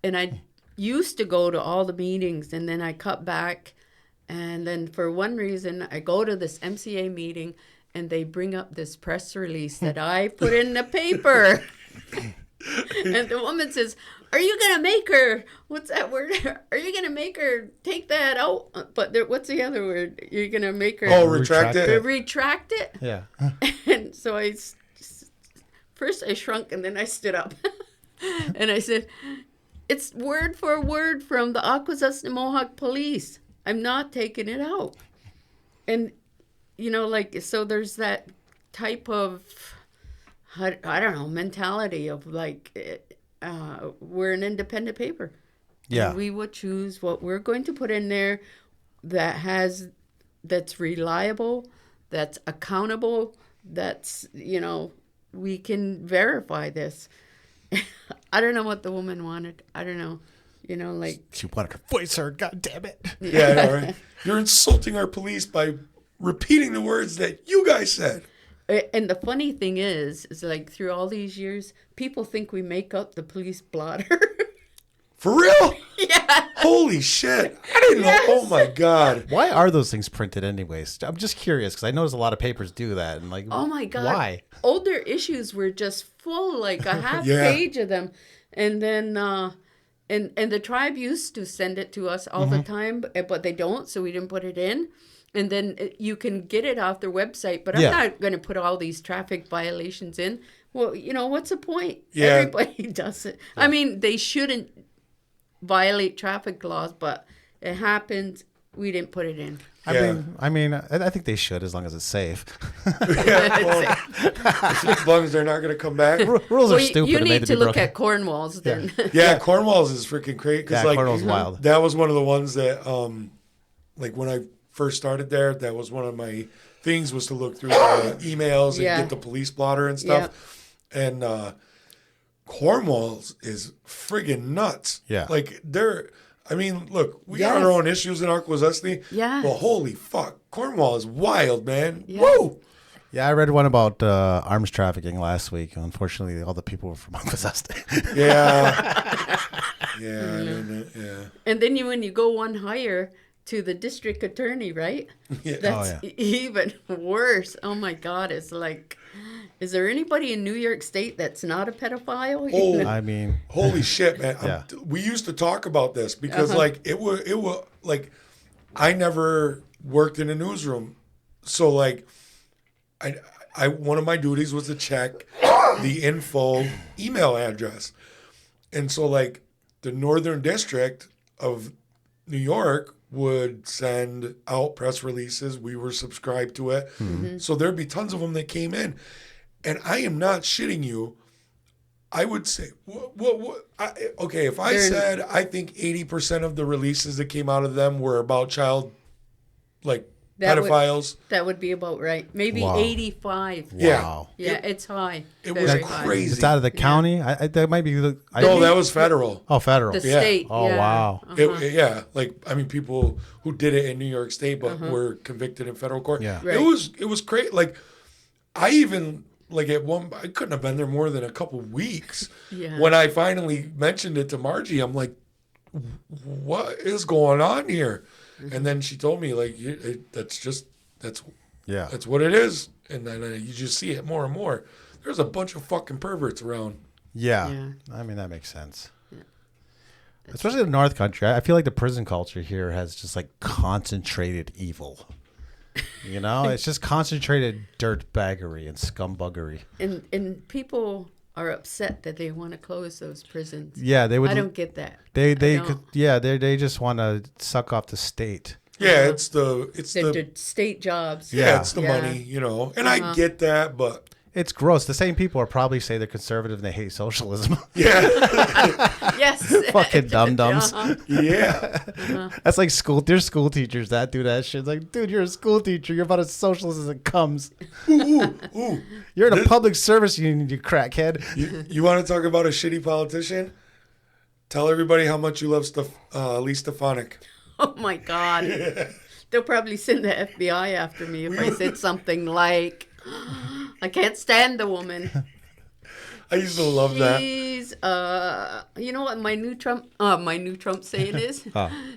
[SPEAKER 3] And I used to go to all the meetings, and then I cut back. And then for one reason, I go to this MCA meeting, and they bring up this press release that I put in the paper. And the woman says, are you going to make her, what's that word? Are you going to make her take that out? But what's the other word? You're going to make her...
[SPEAKER 2] Oh, retract it?
[SPEAKER 3] Retract it?
[SPEAKER 1] Yeah.
[SPEAKER 3] And so first I shrunk, and then I stood up. And I said, it's word for word from the Akwesasne Mohawk Police. I'm not taking it out. And, so there's that type of, I don't know, mentality of we're an independent paper. Yeah. And we would choose what we're going to put in there that's reliable, that's accountable, that's, we can verify this. I don't know what the woman wanted. I don't know.
[SPEAKER 1] She wanted her voice heard, God damn it.
[SPEAKER 2] Yeah, I know, right? You're insulting our police by repeating the words that you guys said.
[SPEAKER 3] And the funny thing is like through all these years, people think we make up the police blotter.
[SPEAKER 2] For real?
[SPEAKER 3] Yeah.
[SPEAKER 2] Holy shit. I didn't know. Oh my God.
[SPEAKER 1] Why are those things printed anyways? I'm just curious because I notice a lot of papers do that. And like,
[SPEAKER 3] Oh my God.
[SPEAKER 1] why?
[SPEAKER 3] Older issues were just full, like a half
[SPEAKER 2] Yeah.
[SPEAKER 3] page of them. And then, and the tribe used to send it to us all the time, but they don't, so we didn't put it in. And then you can get it off their website, but I'm
[SPEAKER 1] Yeah.
[SPEAKER 3] not going to put all these traffic violations in. Well, what's the point?
[SPEAKER 2] Yeah.
[SPEAKER 3] Everybody does it. I mean, they shouldn't violate traffic laws, but it happens. We didn't put it in.
[SPEAKER 2] Yeah.
[SPEAKER 1] I mean, I think they should as long as it's safe.
[SPEAKER 2] Yeah, well, as long as they're not going to come back.
[SPEAKER 1] Rules
[SPEAKER 3] Well,
[SPEAKER 1] are stupid.
[SPEAKER 3] you
[SPEAKER 1] and made
[SPEAKER 3] need
[SPEAKER 1] to
[SPEAKER 3] to
[SPEAKER 1] be
[SPEAKER 3] look
[SPEAKER 1] broken.
[SPEAKER 3] at Cornwall's then.
[SPEAKER 2] Yeah, Cornwall's is freaking crazy.
[SPEAKER 1] Yeah,
[SPEAKER 2] Like,
[SPEAKER 1] Cornwall's wild.
[SPEAKER 2] that was one of the ones that, like when I first started there, that was one of my things was to look through the emails and
[SPEAKER 3] Yeah.
[SPEAKER 2] get the police blotter and stuff. And Cornwall's is friggin' nuts.
[SPEAKER 1] Yeah.
[SPEAKER 2] Like I mean, look, we
[SPEAKER 3] Yes.
[SPEAKER 2] got our own issues in Onkwehonwe.
[SPEAKER 3] Yes.
[SPEAKER 2] But holy fuck, Cornwall is wild, man.
[SPEAKER 3] Yes.
[SPEAKER 2] Whoa.
[SPEAKER 1] Yeah, I read one about arms trafficking last week. Unfortunately, all the people were from Onkwehonwe.
[SPEAKER 2] Yeah. Yeah, I know, yeah.
[SPEAKER 3] And then when you go one higher to the district attorney, right?
[SPEAKER 2] Yeah.
[SPEAKER 3] That's even worse. Oh my God. It's like, is there anybody in New York State that's not a pedophile?
[SPEAKER 2] Oh,
[SPEAKER 1] I mean,
[SPEAKER 2] holy shit, man.
[SPEAKER 1] Yeah.
[SPEAKER 2] We used to talk about this because like it was like I never worked in a newsroom. So like I one of my duties was to check the info email address. And so like the Northern District of New York would send out press releases. We were subscribed to it.
[SPEAKER 3] Mm-hmm.
[SPEAKER 2] So there'd be tons of them that came in. And I am not shitting you. I would say, okay, if I said I think 80% of the releases that came out of them were about child, like pedophiles.
[SPEAKER 3] That would be about right. Maybe
[SPEAKER 1] Wow.
[SPEAKER 3] 85.
[SPEAKER 2] Yeah.
[SPEAKER 1] wow.
[SPEAKER 3] Yeah, it's high.
[SPEAKER 2] It was
[SPEAKER 3] Very high.
[SPEAKER 2] crazy.
[SPEAKER 1] It's out of the county. I that might be.
[SPEAKER 2] No, that was federal.
[SPEAKER 1] Oh, federal.
[SPEAKER 3] The
[SPEAKER 2] Yeah.
[SPEAKER 3] state.
[SPEAKER 1] Oh,
[SPEAKER 3] yeah.
[SPEAKER 1] wow.
[SPEAKER 2] Yeah, like I mean, people who did it in New York State but were convicted in federal court.
[SPEAKER 1] Yeah.
[SPEAKER 3] Right.
[SPEAKER 2] It was great. Like I even like I couldn't have been there more than a couple weeks.
[SPEAKER 3] Yeah.
[SPEAKER 2] When I finally mentioned it to Margie, I'm like, "What is going on here?" And then she told me like, "That's
[SPEAKER 1] Yeah.
[SPEAKER 2] that's what it is." And then you just see it more and more. There's a bunch of fucking perverts around.
[SPEAKER 1] Yeah.
[SPEAKER 3] Yeah.
[SPEAKER 1] I mean, that makes sense. Especially the North Country. I feel like the prison culture here has just like concentrated evil. You know, it's just concentrated dirtbaggery and scumbuggery.
[SPEAKER 3] And people are upset that they want to close those prisons.
[SPEAKER 1] Yeah, they would.
[SPEAKER 3] I don't get that.
[SPEAKER 1] They
[SPEAKER 3] I
[SPEAKER 1] could.
[SPEAKER 3] don't.
[SPEAKER 1] Yeah, they just want to suck off the state.
[SPEAKER 2] Yeah, it's the
[SPEAKER 3] The state jobs.
[SPEAKER 2] yeah, it's the
[SPEAKER 3] Yeah.
[SPEAKER 2] money, you know. And I get that, but
[SPEAKER 1] It's gross. The same people are probably say they're conservative and they hate socialism.
[SPEAKER 2] yeah.
[SPEAKER 3] Yes.
[SPEAKER 1] Fucking dum-dums.
[SPEAKER 3] Uh-huh.
[SPEAKER 2] Yeah.
[SPEAKER 1] That's like school. There's school teachers that do that shit. It's like, dude, you're a school teacher. You're about as socialist as it comes.
[SPEAKER 2] Ooh.
[SPEAKER 1] You're in a public service union, you crackhead.
[SPEAKER 2] You want to talk about a shitty politician? Tell everybody how much you love Lee Stefanik.
[SPEAKER 3] Oh my God. They'll probably send the FBI after me if I said something like, I can't stand the woman.
[SPEAKER 2] I used to love that.
[SPEAKER 3] She's, you know what my new Trump saying is?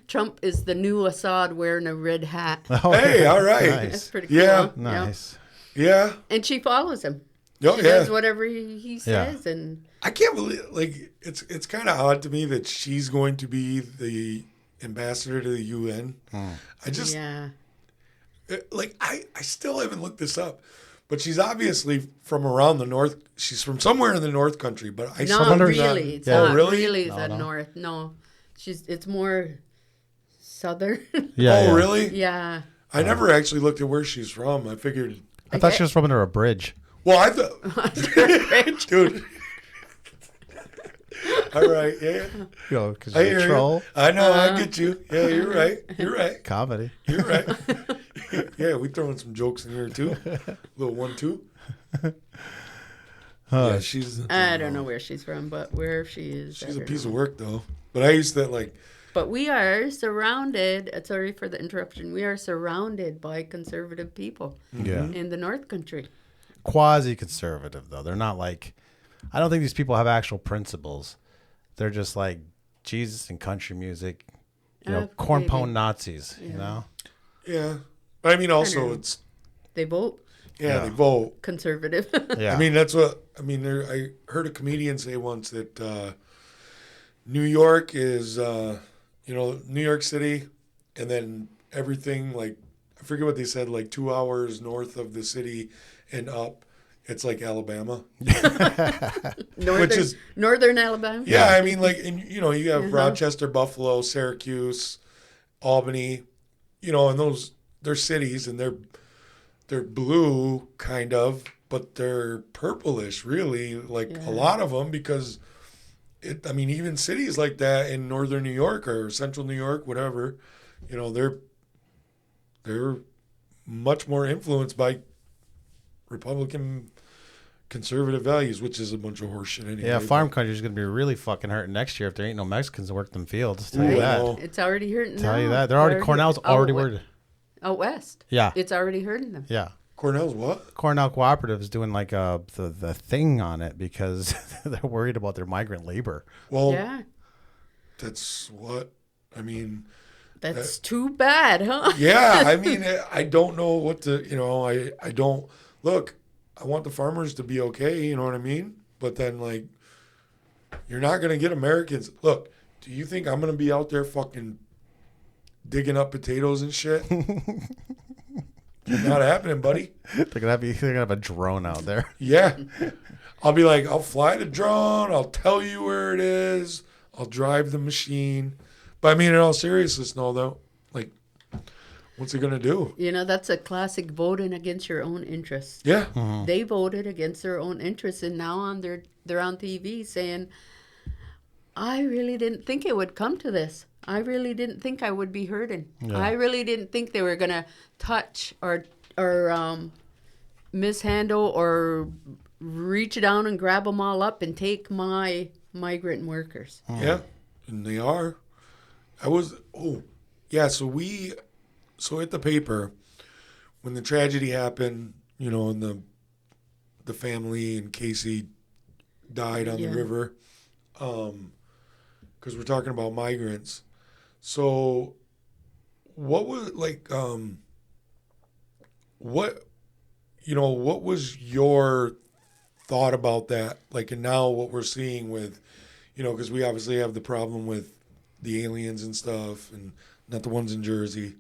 [SPEAKER 3] Trump is the new Assad wearing a red hat.
[SPEAKER 1] Oh,
[SPEAKER 2] Hey, all right.
[SPEAKER 1] Nice.
[SPEAKER 3] That's pretty cool.
[SPEAKER 2] Yeah.
[SPEAKER 3] huh?
[SPEAKER 1] Nice.
[SPEAKER 2] Yeah.
[SPEAKER 3] And she follows him.
[SPEAKER 2] Oh,
[SPEAKER 3] She
[SPEAKER 2] yeah.
[SPEAKER 3] does whatever he says, and
[SPEAKER 2] I can't believe, like, it's kind of odd to me that she's going to be the ambassador to the UN. I just,
[SPEAKER 3] yeah.
[SPEAKER 2] like, I still haven't looked this up. But she's obviously from around the north. She's from somewhere in the North Country. But I still
[SPEAKER 3] Not
[SPEAKER 2] do
[SPEAKER 3] really. It's
[SPEAKER 2] Yeah.
[SPEAKER 3] not
[SPEAKER 2] Oh, really?
[SPEAKER 3] really
[SPEAKER 1] No,
[SPEAKER 3] the
[SPEAKER 1] no.
[SPEAKER 3] north. No, it's more southern.
[SPEAKER 1] Yeah.
[SPEAKER 2] Oh,
[SPEAKER 1] yeah.
[SPEAKER 2] really?
[SPEAKER 3] Yeah.
[SPEAKER 2] I never actually looked at where she's from. I figured.
[SPEAKER 1] I thought she was from under a bridge.
[SPEAKER 2] Well, I thought, dude. All right, yeah.
[SPEAKER 1] You know, because
[SPEAKER 2] I
[SPEAKER 1] you're
[SPEAKER 2] hear
[SPEAKER 1] a troll.
[SPEAKER 2] you. I know. I get you. Yeah, you're right. You're right.
[SPEAKER 1] Comedy.
[SPEAKER 2] You're right. Yeah, we throwing some jokes in here too. Little 1-2. Yeah, she's.
[SPEAKER 3] I don't know where she's from, but where she is.
[SPEAKER 2] She's a piece of work though. But I used to like.
[SPEAKER 3] But we are surrounded. Sorry for the interruption. We are surrounded by conservative people
[SPEAKER 1] Yeah.
[SPEAKER 3] in the North Country.
[SPEAKER 1] quasi-conservative, though. They're not like, I don't think these people have actual principles. They're just like Jesus and country music, corn pone Nazis, you know?
[SPEAKER 2] Yeah. But I mean, also, it's...
[SPEAKER 3] They vote.
[SPEAKER 2] Yeah, they vote.
[SPEAKER 3] Conservative.
[SPEAKER 2] Yeah. I mean, that's what... I mean, I heard a comedian say once that New York is, New York City, and then everything, like, I forget what they said, like 2 hours north of the city and up, it's like Alabama.
[SPEAKER 3] Northern Alabama?
[SPEAKER 2] Yeah, I mean, like, and, you have Rochester, Buffalo, Syracuse, Albany, and those, they're cities, and they're blue, kind of, but they're purplish, really, like a lot of them, because, even cities like that in northern New York or central New York, whatever, they're much more influenced by Republican conservative values, which is a bunch of horseshit anyway.
[SPEAKER 1] Yeah, farm country is going to be really fucking hurting next year if there ain't no Mexicans to work them fields. Tell you that.
[SPEAKER 3] It's already hurting
[SPEAKER 1] Tell you
[SPEAKER 3] now.
[SPEAKER 1] that. They're already, Cornell's already worried.
[SPEAKER 3] Out west.
[SPEAKER 1] Yeah.
[SPEAKER 3] It's already hurting them.
[SPEAKER 1] Yeah.
[SPEAKER 2] Cornell's what?
[SPEAKER 1] Cornell Cooperative is doing like the thing on it because they're worried about their migrant labor.
[SPEAKER 2] Well,
[SPEAKER 3] yeah.
[SPEAKER 2] That's what,
[SPEAKER 3] That's too bad, huh?
[SPEAKER 2] Yeah, I don't know what to, I don't, look, I want the farmers to be okay, you know what I mean? But then, like, you're not going to get Americans. Look, do you think I'm going to be out there fucking digging up potatoes and shit? Not happening, buddy.
[SPEAKER 1] They're gonna have a drone out there.
[SPEAKER 2] Yeah. I'll be like, I'll fly the drone. I'll tell you where it is. I'll drive the machine. But in all seriousness, no, though, like, what's it going to do?
[SPEAKER 3] That's a classic voting against your own interests.
[SPEAKER 2] Yeah.
[SPEAKER 1] Mm-hmm.
[SPEAKER 3] They voted against their own interests, and now they're on TV saying, I really didn't think it would come to this. I really didn't think I would be hurting. Yeah. I really didn't think they were going to touch or mishandle or reach down and grab them all up and take my migrant workers.
[SPEAKER 2] Yeah, and they are. So at the paper, when the tragedy happened, and the family and Casey died on the river, because we're talking about migrants. So what was what was your thought about that? Like, and now what we're seeing with, because we obviously have the problem with the aliens and stuff, and not the ones in Jersey.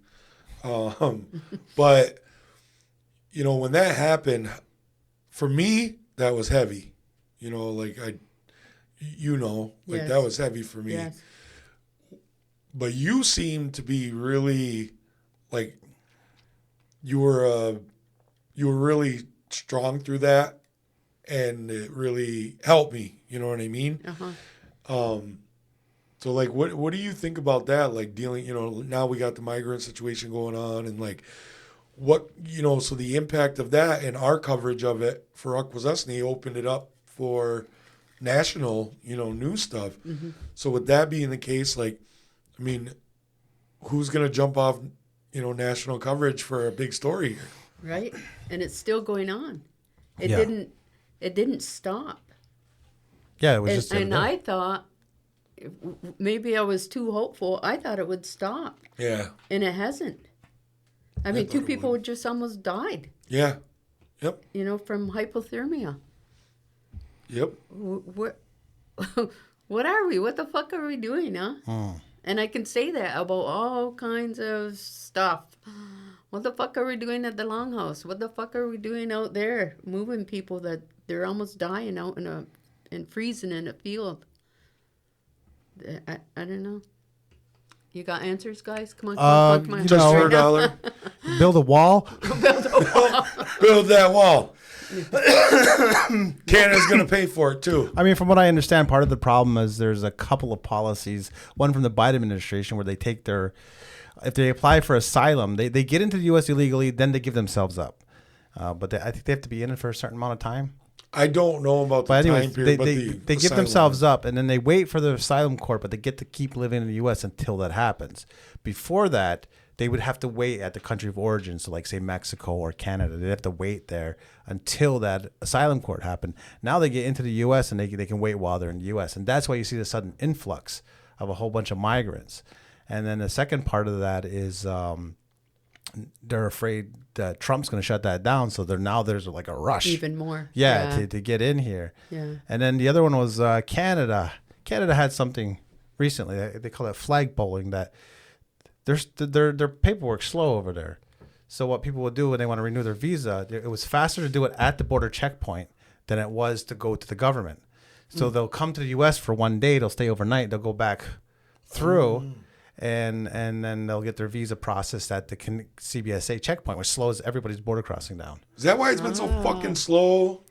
[SPEAKER 2] But, when that happened, for me, that was heavy. That was heavy for me.
[SPEAKER 3] Yes.
[SPEAKER 2] But you seem to be really, like, you were really strong through that, and it really helped me. You know what I mean?
[SPEAKER 3] Uh-huh.
[SPEAKER 2] So, like, what do you think about that? Like, dealing, now we got the migrant situation going on, and, like, what, so the impact of that and our coverage of it for Onkwehonwe opened it up for national, news stuff.
[SPEAKER 3] Mm-hmm.
[SPEAKER 2] So with that being the case, like, who's going to jump off, national coverage for a big story here?
[SPEAKER 3] Right. And it's still going on. It didn't stop.
[SPEAKER 1] Yeah, it was
[SPEAKER 3] and I thought, maybe I was too hopeful. I thought it would stop.
[SPEAKER 2] Yeah.
[SPEAKER 3] And it hasn't. Two people just almost died.
[SPEAKER 2] Yeah. Yep.
[SPEAKER 3] From hypothermia.
[SPEAKER 2] Yep.
[SPEAKER 3] What are we? What the fuck are we doing, huh? And I can say that about all kinds of stuff. What the fuck are we doing at the Longhouse? What the fuck are we doing out there, moving people that they're almost dying out and freezing in a field? I don't know. You got answers, guys? Come on, come on.
[SPEAKER 2] Just for $1.
[SPEAKER 1] Build a wall.
[SPEAKER 2] Build that wall. Canada's going to pay for it, too.
[SPEAKER 1] From what I understand, part of the problem is there's a couple of policies, one from the Biden administration where they take if they apply for asylum, they get into the U.S. illegally, then they give themselves up. But I think they have to be in it for a certain amount of time.
[SPEAKER 2] I don't know about the time period,
[SPEAKER 1] they give themselves up, and then they wait for the asylum court, but they get to keep living in the U.S. until that happens. Before that, they would have to wait at the country of origin. So like say Mexico or Canada, they'd have to wait there until that asylum court happened. Now they get into the U.S. and they can wait while they're in the U.S. And that's why you see the sudden influx of a whole bunch of migrants. And then the second part of that is they're afraid that Trump's going to shut that down. So there's like a rush.
[SPEAKER 3] Even more.
[SPEAKER 1] Yeah. To get in here.
[SPEAKER 3] Yeah.
[SPEAKER 1] And then the other one was Canada. Canada had something recently. They call it flag polling, that their paperwork's slow over there. So what people would do when they want to renew their visa, it was faster to do it at the border checkpoint than it was to go to the government. So they'll come to the U.S. for one day, they'll stay overnight, they'll go back through, and then they'll get their visa processed at the CBSA checkpoint, which slows everybody's border crossing down.
[SPEAKER 2] Is that why it's been so fucking slow?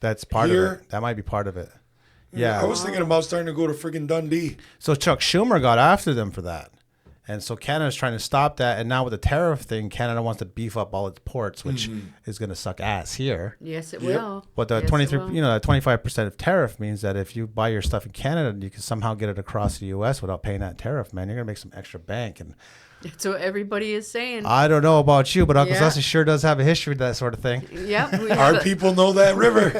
[SPEAKER 1] That's part of it. That might be part of it. Yeah.
[SPEAKER 2] I was thinking about starting to go to friggin' Dundee.
[SPEAKER 1] So Chuck Schumer got after them for that. And so Canada's trying to stop that. And now with the tariff thing, Canada wants to beef up all its ports, which is going to suck ass here.
[SPEAKER 3] Yes, it will.
[SPEAKER 1] But the 25% of tariff means that if you buy your stuff in Canada, you can somehow get it across the U.S. without paying that tariff, man. You're going to make some extra bank. And
[SPEAKER 3] That's what everybody is saying.
[SPEAKER 1] I don't know about you, but Uncle Sussie sure does have a history of that sort of thing.
[SPEAKER 3] Yep.
[SPEAKER 2] Our people know that river.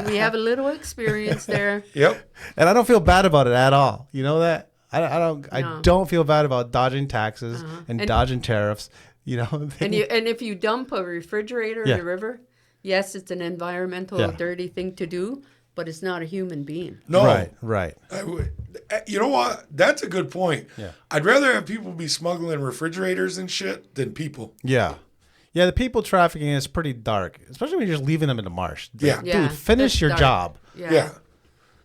[SPEAKER 3] We have a little experience there.
[SPEAKER 2] Yep.
[SPEAKER 1] And I don't feel bad about it at all. You know that? I don't feel bad about dodging taxes and dodging tariffs. You know.
[SPEAKER 3] And if you dump a refrigerator in the river, yes, it's an environmental dirty thing to do, but it's not a human being.
[SPEAKER 2] No.
[SPEAKER 1] Right.
[SPEAKER 2] You know what? That's a good point.
[SPEAKER 1] Yeah.
[SPEAKER 2] I'd rather have people be smuggling refrigerators and shit than people.
[SPEAKER 1] Yeah. Yeah, the people trafficking is pretty dark, especially when you're just leaving them in the marsh.
[SPEAKER 2] Yeah.
[SPEAKER 1] Dude, finish your job.
[SPEAKER 2] Yeah.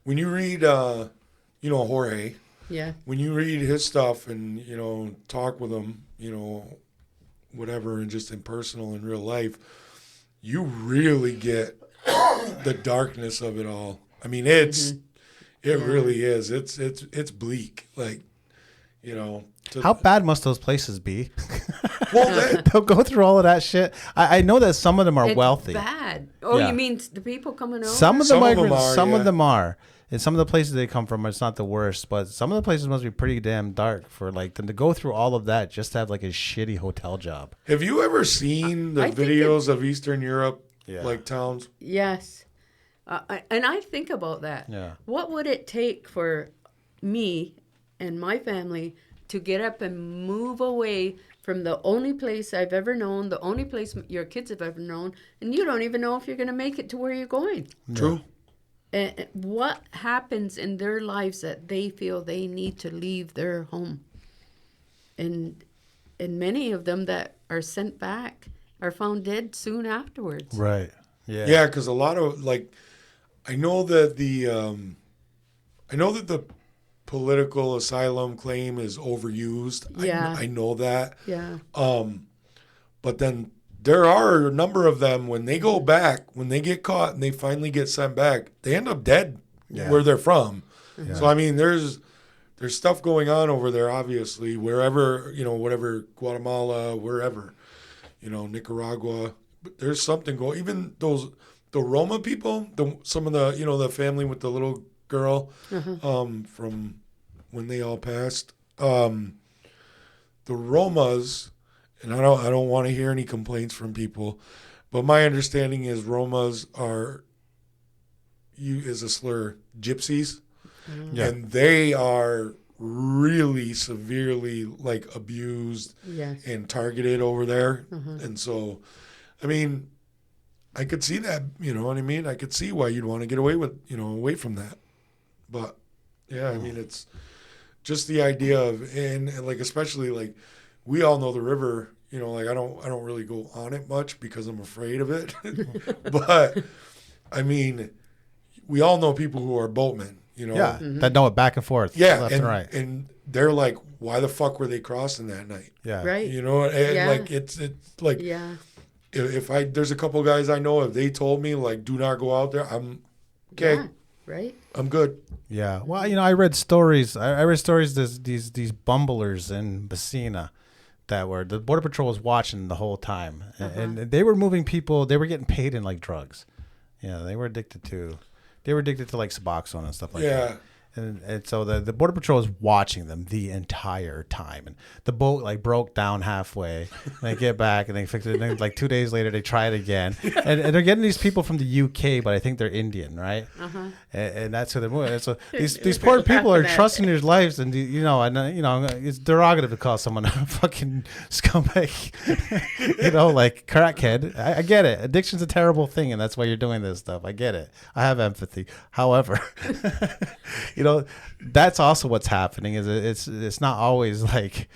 [SPEAKER 2] When you read, Jorge.
[SPEAKER 3] Yeah.
[SPEAKER 2] When you read his stuff and, talk with him, whatever, and just in personal, in real life, you really get the darkness of it all. I mean, it really is. It's bleak. Like, how
[SPEAKER 1] bad must those places be?
[SPEAKER 2] Well,
[SPEAKER 1] they'll go through all of that shit. I know that some of them are wealthy.
[SPEAKER 3] Bad. Oh, you mean the people coming over?
[SPEAKER 1] Some of the migrants, some of them are. And some of the places they come from, it's not the worst, but some of the places must be pretty damn dark for like them to go through all of that just to have like a shitty hotel job.
[SPEAKER 2] Have you ever seen the videos of Eastern Europe, like towns?
[SPEAKER 3] Yes. And I think about that.
[SPEAKER 1] Yeah.
[SPEAKER 3] What would it take for me and my family to get up and move away from the only place I've ever known, the only place your kids have ever known, and you don't even know if you're going to make it to where you're going?
[SPEAKER 2] True.
[SPEAKER 3] And what happens in their lives that they feel they need to leave their home? And many of them that are sent back are found dead soon afterwards.
[SPEAKER 1] Right. Yeah.
[SPEAKER 2] Yeah, because a lot of I know that the political asylum claim is overused.
[SPEAKER 3] Yeah.
[SPEAKER 2] I know that.
[SPEAKER 3] Yeah.
[SPEAKER 2] But then there are a number of them, when they go back, when they get caught and they finally get sent back, they end up dead where they're from. Yeah. So, I mean, there's stuff going on over there, obviously, wherever, whatever, Guatemala, wherever, Nicaragua. But there's something going, even the Roma people, some of the, the family with the little girl from when they all passed, the Romas. And I don't want to hear any complaints from people, but my understanding is Romas is a slur, gypsies, and they are really severely abused and targeted over there. And so, I mean, I could see that, you know what I mean? I could see why you'd want to get away from that. But yeah, I mean, it's just the idea of, and especially we all know the river, I don't really go on it much because I'm afraid of it. But I mean, we all know people who are boatmen,
[SPEAKER 1] that know it back and forth.
[SPEAKER 2] Yeah.
[SPEAKER 1] Left and right.
[SPEAKER 2] And they're like, why the fuck were they crossing that night?
[SPEAKER 1] Yeah.
[SPEAKER 3] Right.
[SPEAKER 2] It's like, if there's a couple guys I know, if they told me do not go out there, I'm okay.
[SPEAKER 3] Yeah, right.
[SPEAKER 2] I'm good.
[SPEAKER 1] Yeah. Well, I read stories. I read stories. These bumblers in Messina that were the Border Patrol was watching the whole time, and they were moving people. They were getting paid in drugs. Yeah, they were addicted to Suboxone and stuff like that. And so the Border Patrol is watching them the entire time. And the boat like broke down halfway. And they get back and they fix it. And then like 2 days later, they try it again. And they're getting these people from the UK, but I think they're Indian, right? And that's who they're moving. And so these poor people are trusting their lives. And, it's derogative to call someone a fucking scumbag, like crackhead. I get it. Addiction's a terrible thing. And that's why you're doing this stuff. I get it. I have empathy. However, that's also what's happening. Is it's not always like,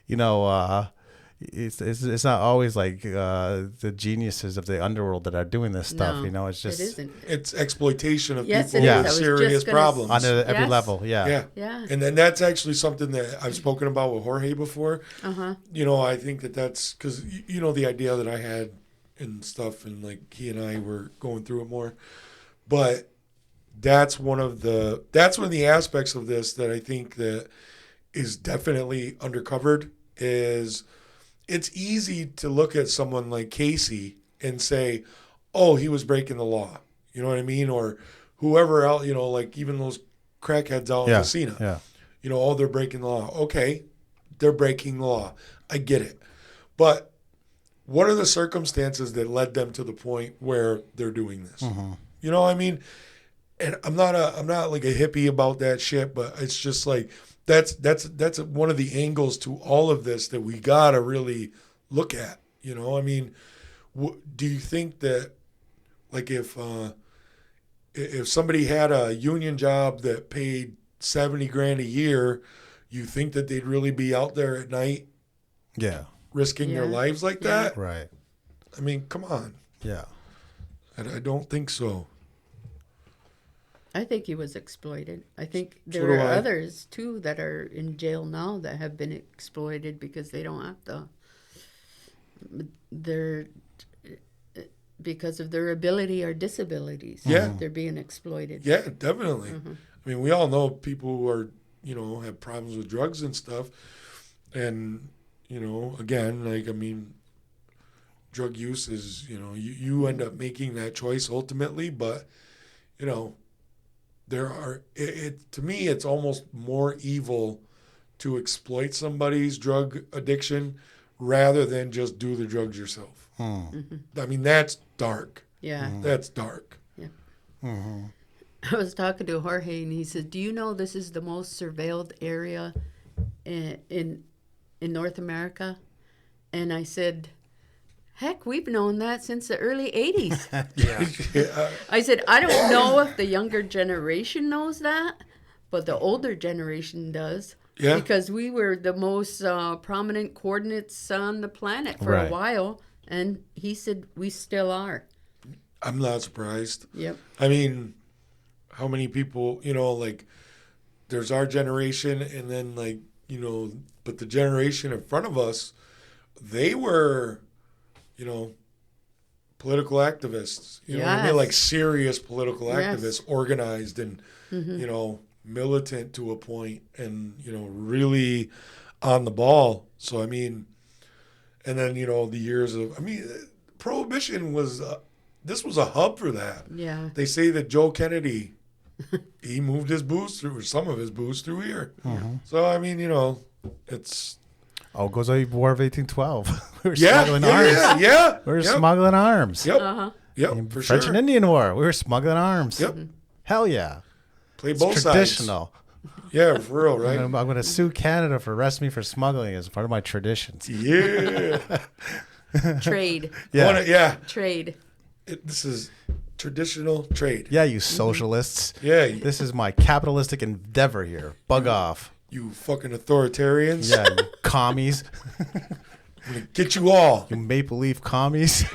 [SPEAKER 1] it's not always like the geniuses of the underworld that are doing this stuff.
[SPEAKER 3] No,
[SPEAKER 1] it's just
[SPEAKER 3] it isn't.
[SPEAKER 2] It's exploitation of
[SPEAKER 3] Yes,
[SPEAKER 2] people
[SPEAKER 3] it is.
[SPEAKER 2] with serious problems.
[SPEAKER 1] on every
[SPEAKER 3] Yes.
[SPEAKER 1] level. Yeah.
[SPEAKER 2] And then that's actually something that I've spoken about with Jorge before. I think that's because the idea that I had and stuff, and like he and I were going through it more, but that's one of the aspects of this that I think that is definitely undercovered. Is it's easy to look at someone like Casey and say, oh, he was breaking the law. You know what I mean? Or whoever else, like even those crackheads out in Messina.
[SPEAKER 1] Yeah.
[SPEAKER 2] Oh, they're breaking the law. Okay, they're breaking the law. I get it. But what are the circumstances that led them to the point where they're doing this? You know what I mean? And I'm not like a hippie about that shit, but it's just like that's one of the angles to all of this that we gotta really look at. I mean, do you think that like if somebody had a union job that paid $70,000 a year, you think that they'd really be out there at night, risking their lives like that?
[SPEAKER 1] Right.
[SPEAKER 2] I mean, come on.
[SPEAKER 1] Yeah.
[SPEAKER 2] I don't think so.
[SPEAKER 3] I think he was exploited. I think there
[SPEAKER 2] So do
[SPEAKER 3] are
[SPEAKER 2] I.
[SPEAKER 3] others too that are in jail now that have been exploited because they don't have because of their ability or disabilities.
[SPEAKER 2] Yeah.
[SPEAKER 3] They're being exploited.
[SPEAKER 2] Yeah, definitely. I mean, we all know people who are, have problems with drugs and stuff. And, again, like, I mean, drug use is, you end up making that choice ultimately, but, there are, to me, it's almost more evil to exploit somebody's drug addiction rather than just do the drugs yourself. I mean, that's dark.
[SPEAKER 3] Yeah.
[SPEAKER 2] That's dark.
[SPEAKER 3] Yeah. I was talking to Jorge, and he said, "Do you know this is the most surveilled area in North America?" And I said, "Heck, we've known that since the early 80s." I said, "I don't know if the younger generation knows that, but the older generation does."
[SPEAKER 2] Yeah.
[SPEAKER 3] Because we were the most prominent coordinates on the planet for a while, and he said we still are.
[SPEAKER 2] I'm not surprised.
[SPEAKER 3] Yep.
[SPEAKER 2] I mean, how many people, like, there's our generation, and then, like, but the generation in front of us, they were, political activists. You know what I mean? Like, serious political activists, organized and, militant to a point, and, really on the ball. So, I mean, and then, the years of, Prohibition was, this was a hub for that.
[SPEAKER 3] Yeah.
[SPEAKER 2] They say that Joe Kennedy, he moved his booze through, or some of his booze through here. So, I mean, it's...
[SPEAKER 1] Oh, goes the War of 1812. We were smuggling arms.
[SPEAKER 2] Yeah.
[SPEAKER 1] We were smuggling arms.
[SPEAKER 2] Yep. Yep, for
[SPEAKER 1] French
[SPEAKER 2] sure.
[SPEAKER 1] and Indian War. We were smuggling arms.
[SPEAKER 2] Yep.
[SPEAKER 1] Hell yeah.
[SPEAKER 2] Play
[SPEAKER 1] It's
[SPEAKER 2] both
[SPEAKER 1] traditional.
[SPEAKER 2] sides. Yeah, for real, right?
[SPEAKER 1] I'm going to sue Canada for arresting me for smuggling as part of my traditions.
[SPEAKER 2] Yeah.
[SPEAKER 3] Trade. Trade.
[SPEAKER 2] This is traditional trade.
[SPEAKER 1] Yeah, you socialists.
[SPEAKER 2] Yeah.
[SPEAKER 1] This is my capitalistic endeavor here. Bug off.
[SPEAKER 2] You fucking authoritarians.
[SPEAKER 1] Yeah, you commies.
[SPEAKER 2] I'm going to get you all.
[SPEAKER 1] You maple leaf commies.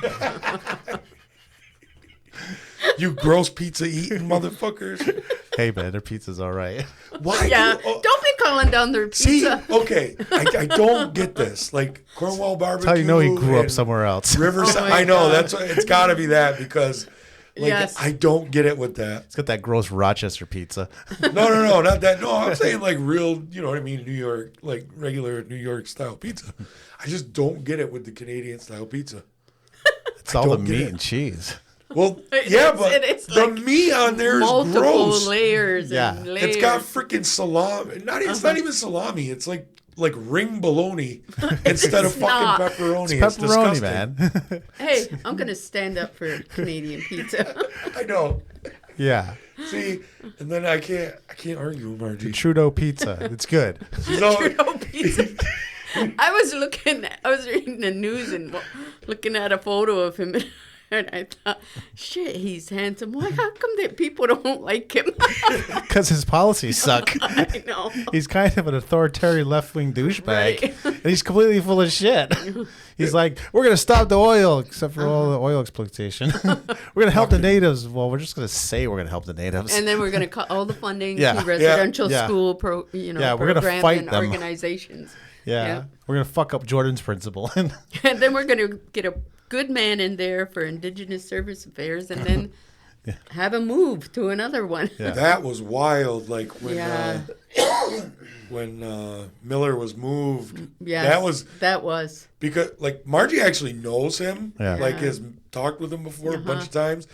[SPEAKER 2] You gross pizza eating motherfuckers.
[SPEAKER 1] Hey, man, their pizza's all right.
[SPEAKER 2] Why?
[SPEAKER 3] Yeah. Don't be calling down their pizza.
[SPEAKER 2] See, okay. I don't get this. Like, Cornwall barbecue.
[SPEAKER 1] That's how you know he grew up
[SPEAKER 2] and
[SPEAKER 1] somewhere else.
[SPEAKER 2] Riverside.
[SPEAKER 3] Oh my
[SPEAKER 2] I know.
[SPEAKER 3] God.
[SPEAKER 2] That's it's got to be that because, like,
[SPEAKER 3] Yes.
[SPEAKER 2] I don't get it with that.
[SPEAKER 1] It's got that gross Rochester pizza.
[SPEAKER 2] No, not that. No, I'm saying like real, you know what I mean, New York, like regular New York style pizza. I just don't get it with the Canadian style pizza.
[SPEAKER 1] It's all the
[SPEAKER 2] don't get
[SPEAKER 1] meat
[SPEAKER 2] it.
[SPEAKER 1] and cheese.
[SPEAKER 2] Well, yeah, but
[SPEAKER 3] it's
[SPEAKER 2] the
[SPEAKER 3] like
[SPEAKER 2] meat on there is
[SPEAKER 3] multiple
[SPEAKER 2] gross.
[SPEAKER 3] layers
[SPEAKER 1] Yeah.
[SPEAKER 3] and layers.
[SPEAKER 2] It's got freaking salami. It's not even salami. It's like ring bologna instead of
[SPEAKER 3] not.
[SPEAKER 2] fucking pepperoni.
[SPEAKER 1] It's pepperoni,
[SPEAKER 2] disgusting.
[SPEAKER 1] man.
[SPEAKER 3] Hey, I'm gonna stand up for Canadian pizza.
[SPEAKER 2] I know.
[SPEAKER 1] Yeah.
[SPEAKER 2] See, and then I can't argue with Margie.
[SPEAKER 1] Trudeau pizza. It's good.
[SPEAKER 2] She's all,
[SPEAKER 3] Trudeau pizza. I was reading the news and looking at a photo of him, and I thought, shit, he's handsome. Why? How come that people don't like him?
[SPEAKER 1] Because his policies suck.
[SPEAKER 3] I know.
[SPEAKER 1] He's kind of an authoritarian left-wing douchebag.
[SPEAKER 3] Right.
[SPEAKER 1] And he's completely full of shit. He's like, we're going to stop the oil, except for all the oil exploitation. We're going to help the natives. Well, we're just going to say we're going to help the natives.
[SPEAKER 3] And then we're going to cut all the funding
[SPEAKER 1] Yeah.
[SPEAKER 3] to residential
[SPEAKER 1] Yeah.
[SPEAKER 3] school
[SPEAKER 1] we're gonna
[SPEAKER 3] program
[SPEAKER 1] fight
[SPEAKER 3] and
[SPEAKER 1] them.
[SPEAKER 3] organizations.
[SPEAKER 1] Yeah. We're going to fuck up Jordan's principle.
[SPEAKER 3] And then we're going to get a good man in there for Indigenous Service Affairs and then have him move to another one.
[SPEAKER 1] Yeah.
[SPEAKER 2] that was wild. Like when
[SPEAKER 3] Yeah.
[SPEAKER 2] when Miller was moved.
[SPEAKER 3] Yes, that was.
[SPEAKER 2] Because like Margie actually knows him.
[SPEAKER 1] Yeah.
[SPEAKER 2] Like
[SPEAKER 3] Yeah.
[SPEAKER 2] has talked with him before a bunch of times.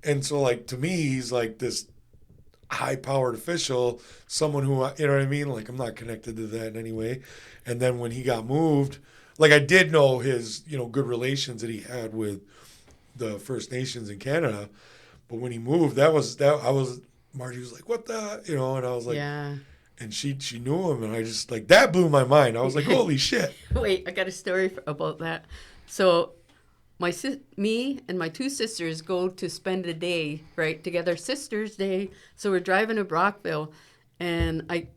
[SPEAKER 2] And so like to me he's like this high powered official, someone who you know what I mean? Like I'm not connected to that in any way. And then when he got moved, like I did know his, good relations that he had with the First Nations in Canada. But when he moved, Margie was like, what the, and I was like,
[SPEAKER 3] Yeah.
[SPEAKER 2] and she knew him, and I just like that blew my mind. I was like, holy shit.
[SPEAKER 3] Wait, I got a story about that. So, me and my two sisters go to spend a day right together, Sisters Day. So we're driving to Brockville, and I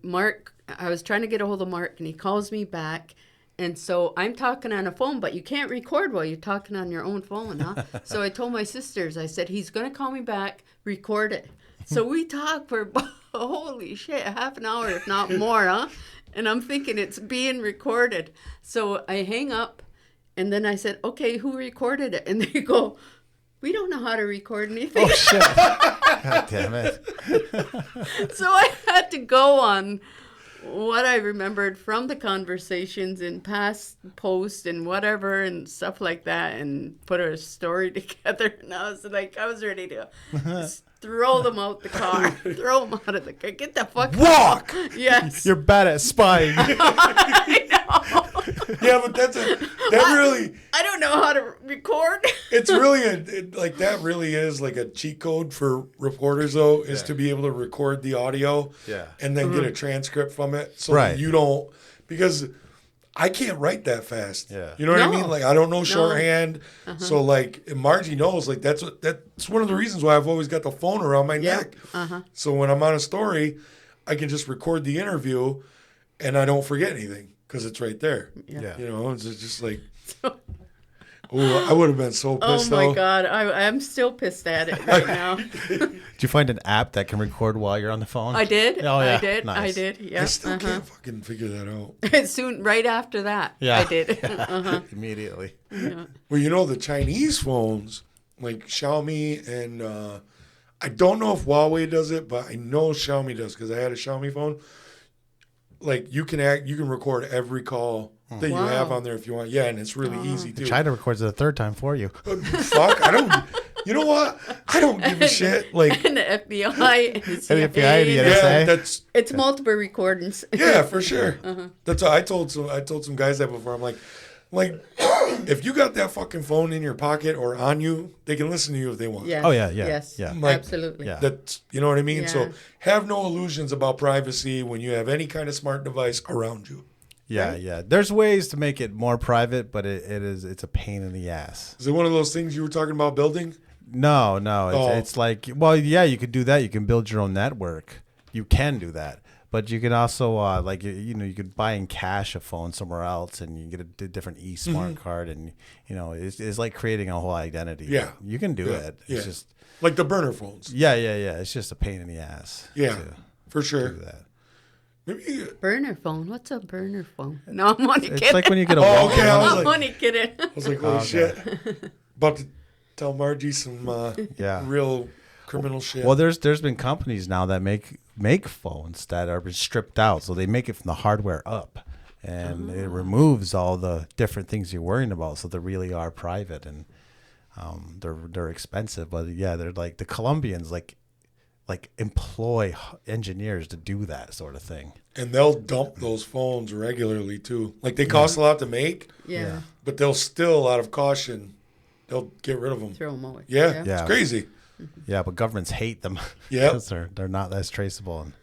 [SPEAKER 3] was trying to get a hold of Mark, and he calls me back. And so I'm talking on a phone, but you can't record while you're talking on your own phone, huh? So I told my sisters, I said, he's going to call me back, record it. So we talk for, holy shit, half an hour, if not more, huh? And I'm thinking it's being recorded. So I hang up, and then I said, okay, who recorded it? And they go, we don't know how to record anything.
[SPEAKER 1] Oh, shit. God damn it.
[SPEAKER 3] So I had to go on what I remembered from the conversations in past posts and whatever and stuff like that and put a story together. And I was ready to just throw them out the car, throw them out of the car, get the fuck
[SPEAKER 2] Walk!
[SPEAKER 3] out. Yes.
[SPEAKER 1] You're bad at spying.
[SPEAKER 3] I know.
[SPEAKER 2] Yeah, but
[SPEAKER 3] I don't know how to record.
[SPEAKER 2] it's really that really is like a cheat code for reporters though, is to be able to record the audio and then get a transcript from it. So that you don't, because I can't write that fast.
[SPEAKER 1] Yeah.
[SPEAKER 2] You know what I
[SPEAKER 3] No.
[SPEAKER 2] mean? Like I don't know shorthand. So like Margie knows, like that's one of the reasons why I've always got the phone around my neck. So when I'm on a story, I can just record the interview and I don't forget anything because it's right there.
[SPEAKER 1] Yeah.
[SPEAKER 2] It's just like, I would have been so pissed.
[SPEAKER 3] Oh my
[SPEAKER 2] though.
[SPEAKER 3] God. I'm still pissed at it right now.
[SPEAKER 1] Did you find an app that can record while you're on the phone?
[SPEAKER 3] I did.
[SPEAKER 1] Oh, yeah.
[SPEAKER 3] I did.
[SPEAKER 1] Nice.
[SPEAKER 3] I did. Yeah.
[SPEAKER 2] I still can't fucking figure that out.
[SPEAKER 3] Soon, right after that,
[SPEAKER 1] Yeah.
[SPEAKER 3] I did.
[SPEAKER 1] Immediately.
[SPEAKER 2] Well, the Chinese phones, like Xiaomi and I don't know if Huawei does it, but I know Xiaomi does because I had a Xiaomi phone. Like you can record every call that you have on there if you want. Yeah, and it's really easy too.
[SPEAKER 1] China records it a third time for you.
[SPEAKER 2] Fuck, I don't. You know what? I don't give a shit. Like
[SPEAKER 3] And the FBI and the
[SPEAKER 1] And the
[SPEAKER 3] CIA.
[SPEAKER 1] FBI and the
[SPEAKER 2] yeah,
[SPEAKER 1] NSA.
[SPEAKER 3] It's multiple recordings.
[SPEAKER 2] yeah, for sure. That's what I told some guys that before. I'm like, if you got that fucking phone in your pocket or on you, they can listen to you if they want.
[SPEAKER 3] Yes.
[SPEAKER 1] Oh, yeah.
[SPEAKER 3] Yes.
[SPEAKER 1] Yeah.
[SPEAKER 2] Like,
[SPEAKER 3] Absolutely.
[SPEAKER 1] yeah.
[SPEAKER 2] That's, you know what I mean?
[SPEAKER 3] Yeah.
[SPEAKER 2] So have no illusions about privacy when you have any kind of smart device around you.
[SPEAKER 1] Yeah,
[SPEAKER 3] Right?
[SPEAKER 1] yeah. There's ways to make it more private, but it's a pain in the ass.
[SPEAKER 2] Is it one of those things you were talking about building?
[SPEAKER 1] No.
[SPEAKER 2] Oh.
[SPEAKER 1] It's like, well, yeah, you could do that. You can build your own network. You can do that. But you can also, you could buy in cash a phone somewhere else and you get a different e-smart card. And, it's like creating a whole identity.
[SPEAKER 2] Yeah.
[SPEAKER 1] You can do it.
[SPEAKER 2] Yeah.
[SPEAKER 1] It's just,
[SPEAKER 2] Like the burner phones.
[SPEAKER 1] yeah. It's just a pain in the ass.
[SPEAKER 2] Yeah,
[SPEAKER 1] to
[SPEAKER 2] for sure.
[SPEAKER 1] do that.
[SPEAKER 2] Maybe,
[SPEAKER 3] Burner phone. What's a burner phone? No, I'm only
[SPEAKER 1] It's
[SPEAKER 3] kidding.
[SPEAKER 1] like when you get a
[SPEAKER 2] Oh, okay, I was
[SPEAKER 3] I'm
[SPEAKER 2] like-
[SPEAKER 3] only kidding.
[SPEAKER 2] I was like, holy shit. About to tell Margie some
[SPEAKER 1] Yeah.
[SPEAKER 2] real criminal shit.
[SPEAKER 1] Well, there's been companies now that make phones that are stripped out, so they make it from the hardware up, and it removes all the different things you're worrying about, so they really are private. And They're expensive, but yeah, they're like the Colombians like employ engineers to do that sort of thing.
[SPEAKER 2] And they'll dump those phones regularly too. Like they cost a lot to make.
[SPEAKER 3] Yeah.
[SPEAKER 2] But they'll still, out of caution, they'll get rid of them.
[SPEAKER 3] Throw them away.
[SPEAKER 2] Yeah. It's crazy.
[SPEAKER 1] Yeah, but governments hate them.
[SPEAKER 2] Yeah.
[SPEAKER 1] Because they're not as traceable. And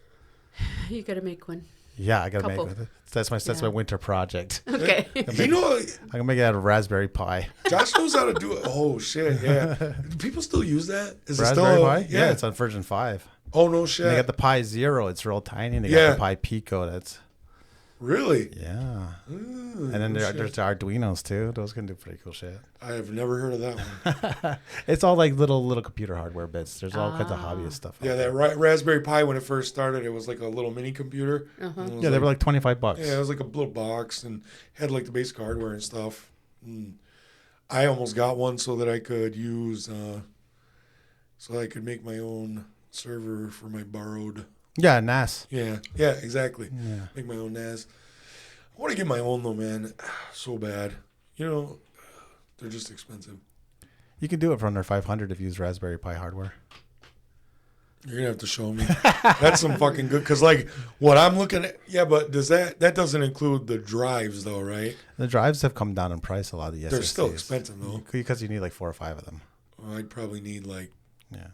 [SPEAKER 3] You got to make one.
[SPEAKER 1] yeah, I gotta
[SPEAKER 3] Couple.
[SPEAKER 1] make it. That's my winter project.
[SPEAKER 3] Okay.
[SPEAKER 2] You know,
[SPEAKER 1] I can make it out of Raspberry Pi.
[SPEAKER 2] Josh knows how to do it. Oh, shit. Yeah. Do people still use that? Is
[SPEAKER 1] Raspberry
[SPEAKER 2] it still?
[SPEAKER 1] Pi? Yeah, it's on version 5.
[SPEAKER 2] Oh, no
[SPEAKER 1] And
[SPEAKER 2] shit.
[SPEAKER 1] they got the Pi Zero. It's real tiny. And they got the Pi Pico. That's
[SPEAKER 2] Really?
[SPEAKER 1] yeah.
[SPEAKER 2] Ooh,
[SPEAKER 1] And then there's
[SPEAKER 2] shit.
[SPEAKER 1] the Arduinos too. Those can do pretty cool shit.
[SPEAKER 2] I have never heard of that one.
[SPEAKER 1] It's all like little computer hardware bits. There's all kinds of hobbyist stuff.
[SPEAKER 2] Yeah,
[SPEAKER 1] out
[SPEAKER 2] that
[SPEAKER 1] there.
[SPEAKER 2] Raspberry Pi, when it first started, it was like a little mini computer.
[SPEAKER 1] Yeah, they were like $25.
[SPEAKER 2] Yeah, it was like a little box and had like the basic hardware and stuff. And I almost got one so that I could use, so I could make my own server for my borrowed.
[SPEAKER 1] Yeah, NAS.
[SPEAKER 2] Yeah, exactly.
[SPEAKER 1] Yeah.
[SPEAKER 2] Make my own NAS. I want to get my own though, man. So bad. You know, they're just expensive.
[SPEAKER 1] You can do it for under $500 if you use Raspberry Pi hardware.
[SPEAKER 2] You're gonna have to show me. That's some fucking good. Cause like what I'm looking at, yeah, but does that doesn't include the drives though, right?
[SPEAKER 1] The drives have come down in price a lot of the SSDs.
[SPEAKER 2] They're still expensive though.
[SPEAKER 1] Because you need like 4 or 5 of them.
[SPEAKER 2] Well, I'd probably need like.
[SPEAKER 1] Yeah.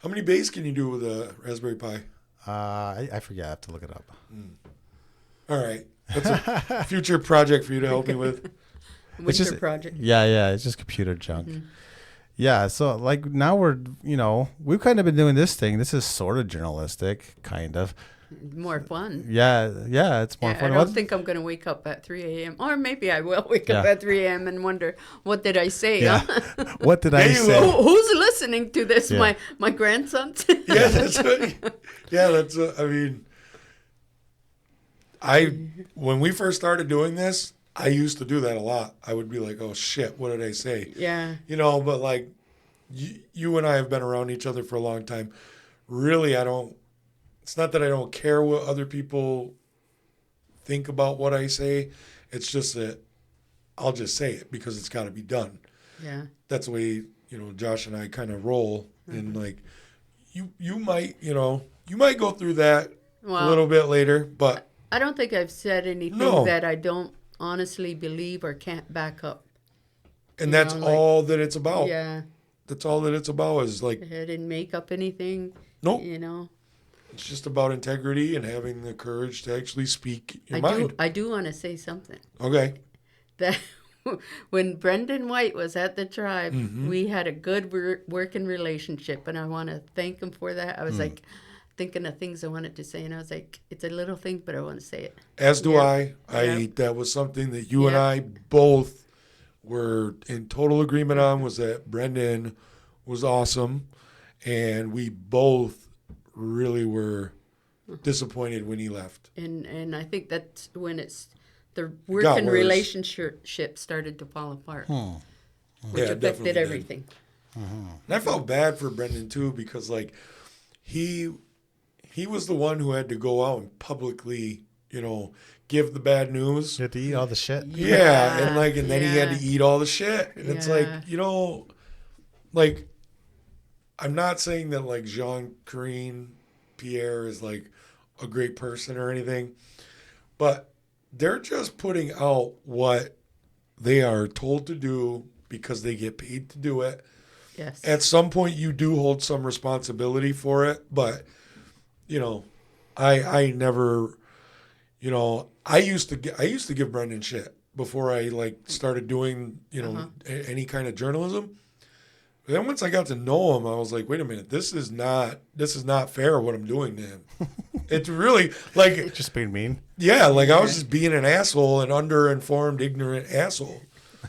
[SPEAKER 2] How many bays can you do with a Raspberry Pi?
[SPEAKER 1] I forget. I have to look it up.
[SPEAKER 2] All right, that's a future project for you to help me with.
[SPEAKER 3] Winter project.
[SPEAKER 1] Yeah. It's just computer junk. Yeah. So like now we've kind of been doing this thing. This is sort of journalistic, kind of.
[SPEAKER 3] More fun.
[SPEAKER 1] Yeah. It's more fun.
[SPEAKER 3] I don't think I'm going to wake up at 3 a.m. Or maybe I will wake up at 3 a.m. and wonder, what did I say?
[SPEAKER 1] Yeah.
[SPEAKER 3] Huh?
[SPEAKER 1] What did I
[SPEAKER 2] you
[SPEAKER 1] say?
[SPEAKER 2] will.
[SPEAKER 3] Who's listening to this?
[SPEAKER 1] Yeah.
[SPEAKER 3] My grandsons?
[SPEAKER 2] Yeah, that's what, yeah, that's. I mean, when we first started doing this, I used to do that a lot. I would be like, "Oh shit, what did I say?"
[SPEAKER 3] Yeah.
[SPEAKER 2] You know, but like, you and I have been around each other for a long time. Really, I don't. It's not that I don't care what other people think about what I say. It's just that I'll just say it because it's got to be done.
[SPEAKER 3] Yeah.
[SPEAKER 2] That's the way, Josh and I kind of roll. And like, you might go through that a little bit later, but
[SPEAKER 3] I don't think I've said anything that I don't honestly believe or can't back up.
[SPEAKER 2] And that's all that it's about.
[SPEAKER 3] Yeah.
[SPEAKER 2] That's all that it's about is like.
[SPEAKER 3] I didn't make up anything.
[SPEAKER 2] Nope.
[SPEAKER 3] It's
[SPEAKER 2] just about integrity and having the courage to actually speak your mind.
[SPEAKER 3] I do want to say something.
[SPEAKER 2] Okay.
[SPEAKER 3] That when Brendan White was at the tribe, we had a good working relationship, and I want to thank him for that. I was like thinking of things I wanted to say, and I was like, it's a little thing, but I want to say it.
[SPEAKER 2] As do I. That was something that you and I both were in total agreement on, was that Brendan was awesome, and we both really were disappointed when he left.
[SPEAKER 3] And I think that's when the working relationship started to fall apart, which affected everything.
[SPEAKER 2] And I felt bad for Brendan too, because like he was the one who had to go out and publicly, give the bad news.
[SPEAKER 1] You had to eat all the shit.
[SPEAKER 2] Yeah, and then he had to eat all the shit. And it's like, like, I'm not saying that like Jean-Corinne Pierre is like a great person or anything, but they're just putting out what they are told to do because they get paid to do it.
[SPEAKER 3] Yes.
[SPEAKER 2] At some point you do hold some responsibility for it, but I never, I used to give Brendan shit before I like started doing, any kind of journalism. But then once I got to know him, I was like, wait a minute, this is not fair what I'm doing to him. It's really like
[SPEAKER 1] just being mean.
[SPEAKER 2] Yeah, like I was just being an asshole, an underinformed, ignorant asshole.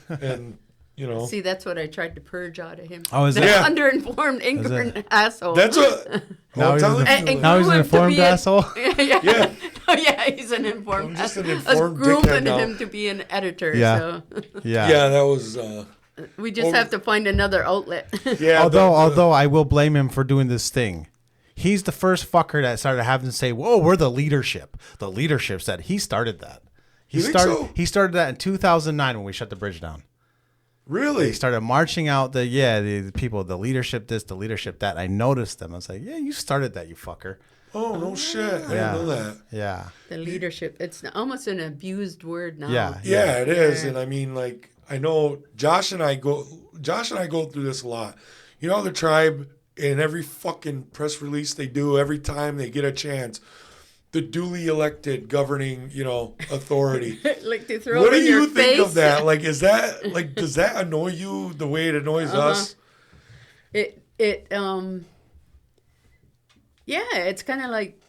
[SPEAKER 2] And
[SPEAKER 3] see, that's what I tried to purge out of him.
[SPEAKER 1] Oh, is
[SPEAKER 3] that underinformed, ignorant asshole?
[SPEAKER 2] That's what.
[SPEAKER 1] Now he's an informed asshole.
[SPEAKER 2] Yeah.
[SPEAKER 3] Oh, yeah, he's an informed.
[SPEAKER 2] I'm just an
[SPEAKER 3] I
[SPEAKER 2] informed
[SPEAKER 3] was
[SPEAKER 2] dickhead
[SPEAKER 3] grooming
[SPEAKER 2] now.
[SPEAKER 3] him to be an editor.
[SPEAKER 1] Yeah.
[SPEAKER 3] So.
[SPEAKER 1] Yeah,
[SPEAKER 2] that was.
[SPEAKER 3] We just have to find another outlet.
[SPEAKER 2] Yeah.
[SPEAKER 1] Although I will blame him for doing this thing. He's the first fucker that started having to say, "Whoa, we're the leadership." The leadership said he started that. He started that in 2009 when we shut the bridge down.
[SPEAKER 2] Really?
[SPEAKER 1] They started marching out the people, the leadership this, the leadership that. I noticed them. I was like, yeah, you started that, you fucker.
[SPEAKER 2] Oh, no shit. I didn't know that.
[SPEAKER 1] Yeah.
[SPEAKER 3] The leadership. It's almost an abused word now.
[SPEAKER 1] Yeah.
[SPEAKER 2] Yeah, it is. And I mean, like, I know Josh and I go through this a lot. You know, the tribe, in every fucking press release they do, every time they get a chance, the duly elected governing, authority.
[SPEAKER 3] Like to throw
[SPEAKER 2] What
[SPEAKER 3] it
[SPEAKER 2] do
[SPEAKER 3] in your
[SPEAKER 2] you think
[SPEAKER 3] face.
[SPEAKER 2] of that? Like, is that, like, does that annoy you the way it annoys us?
[SPEAKER 3] Yeah, it's kind of like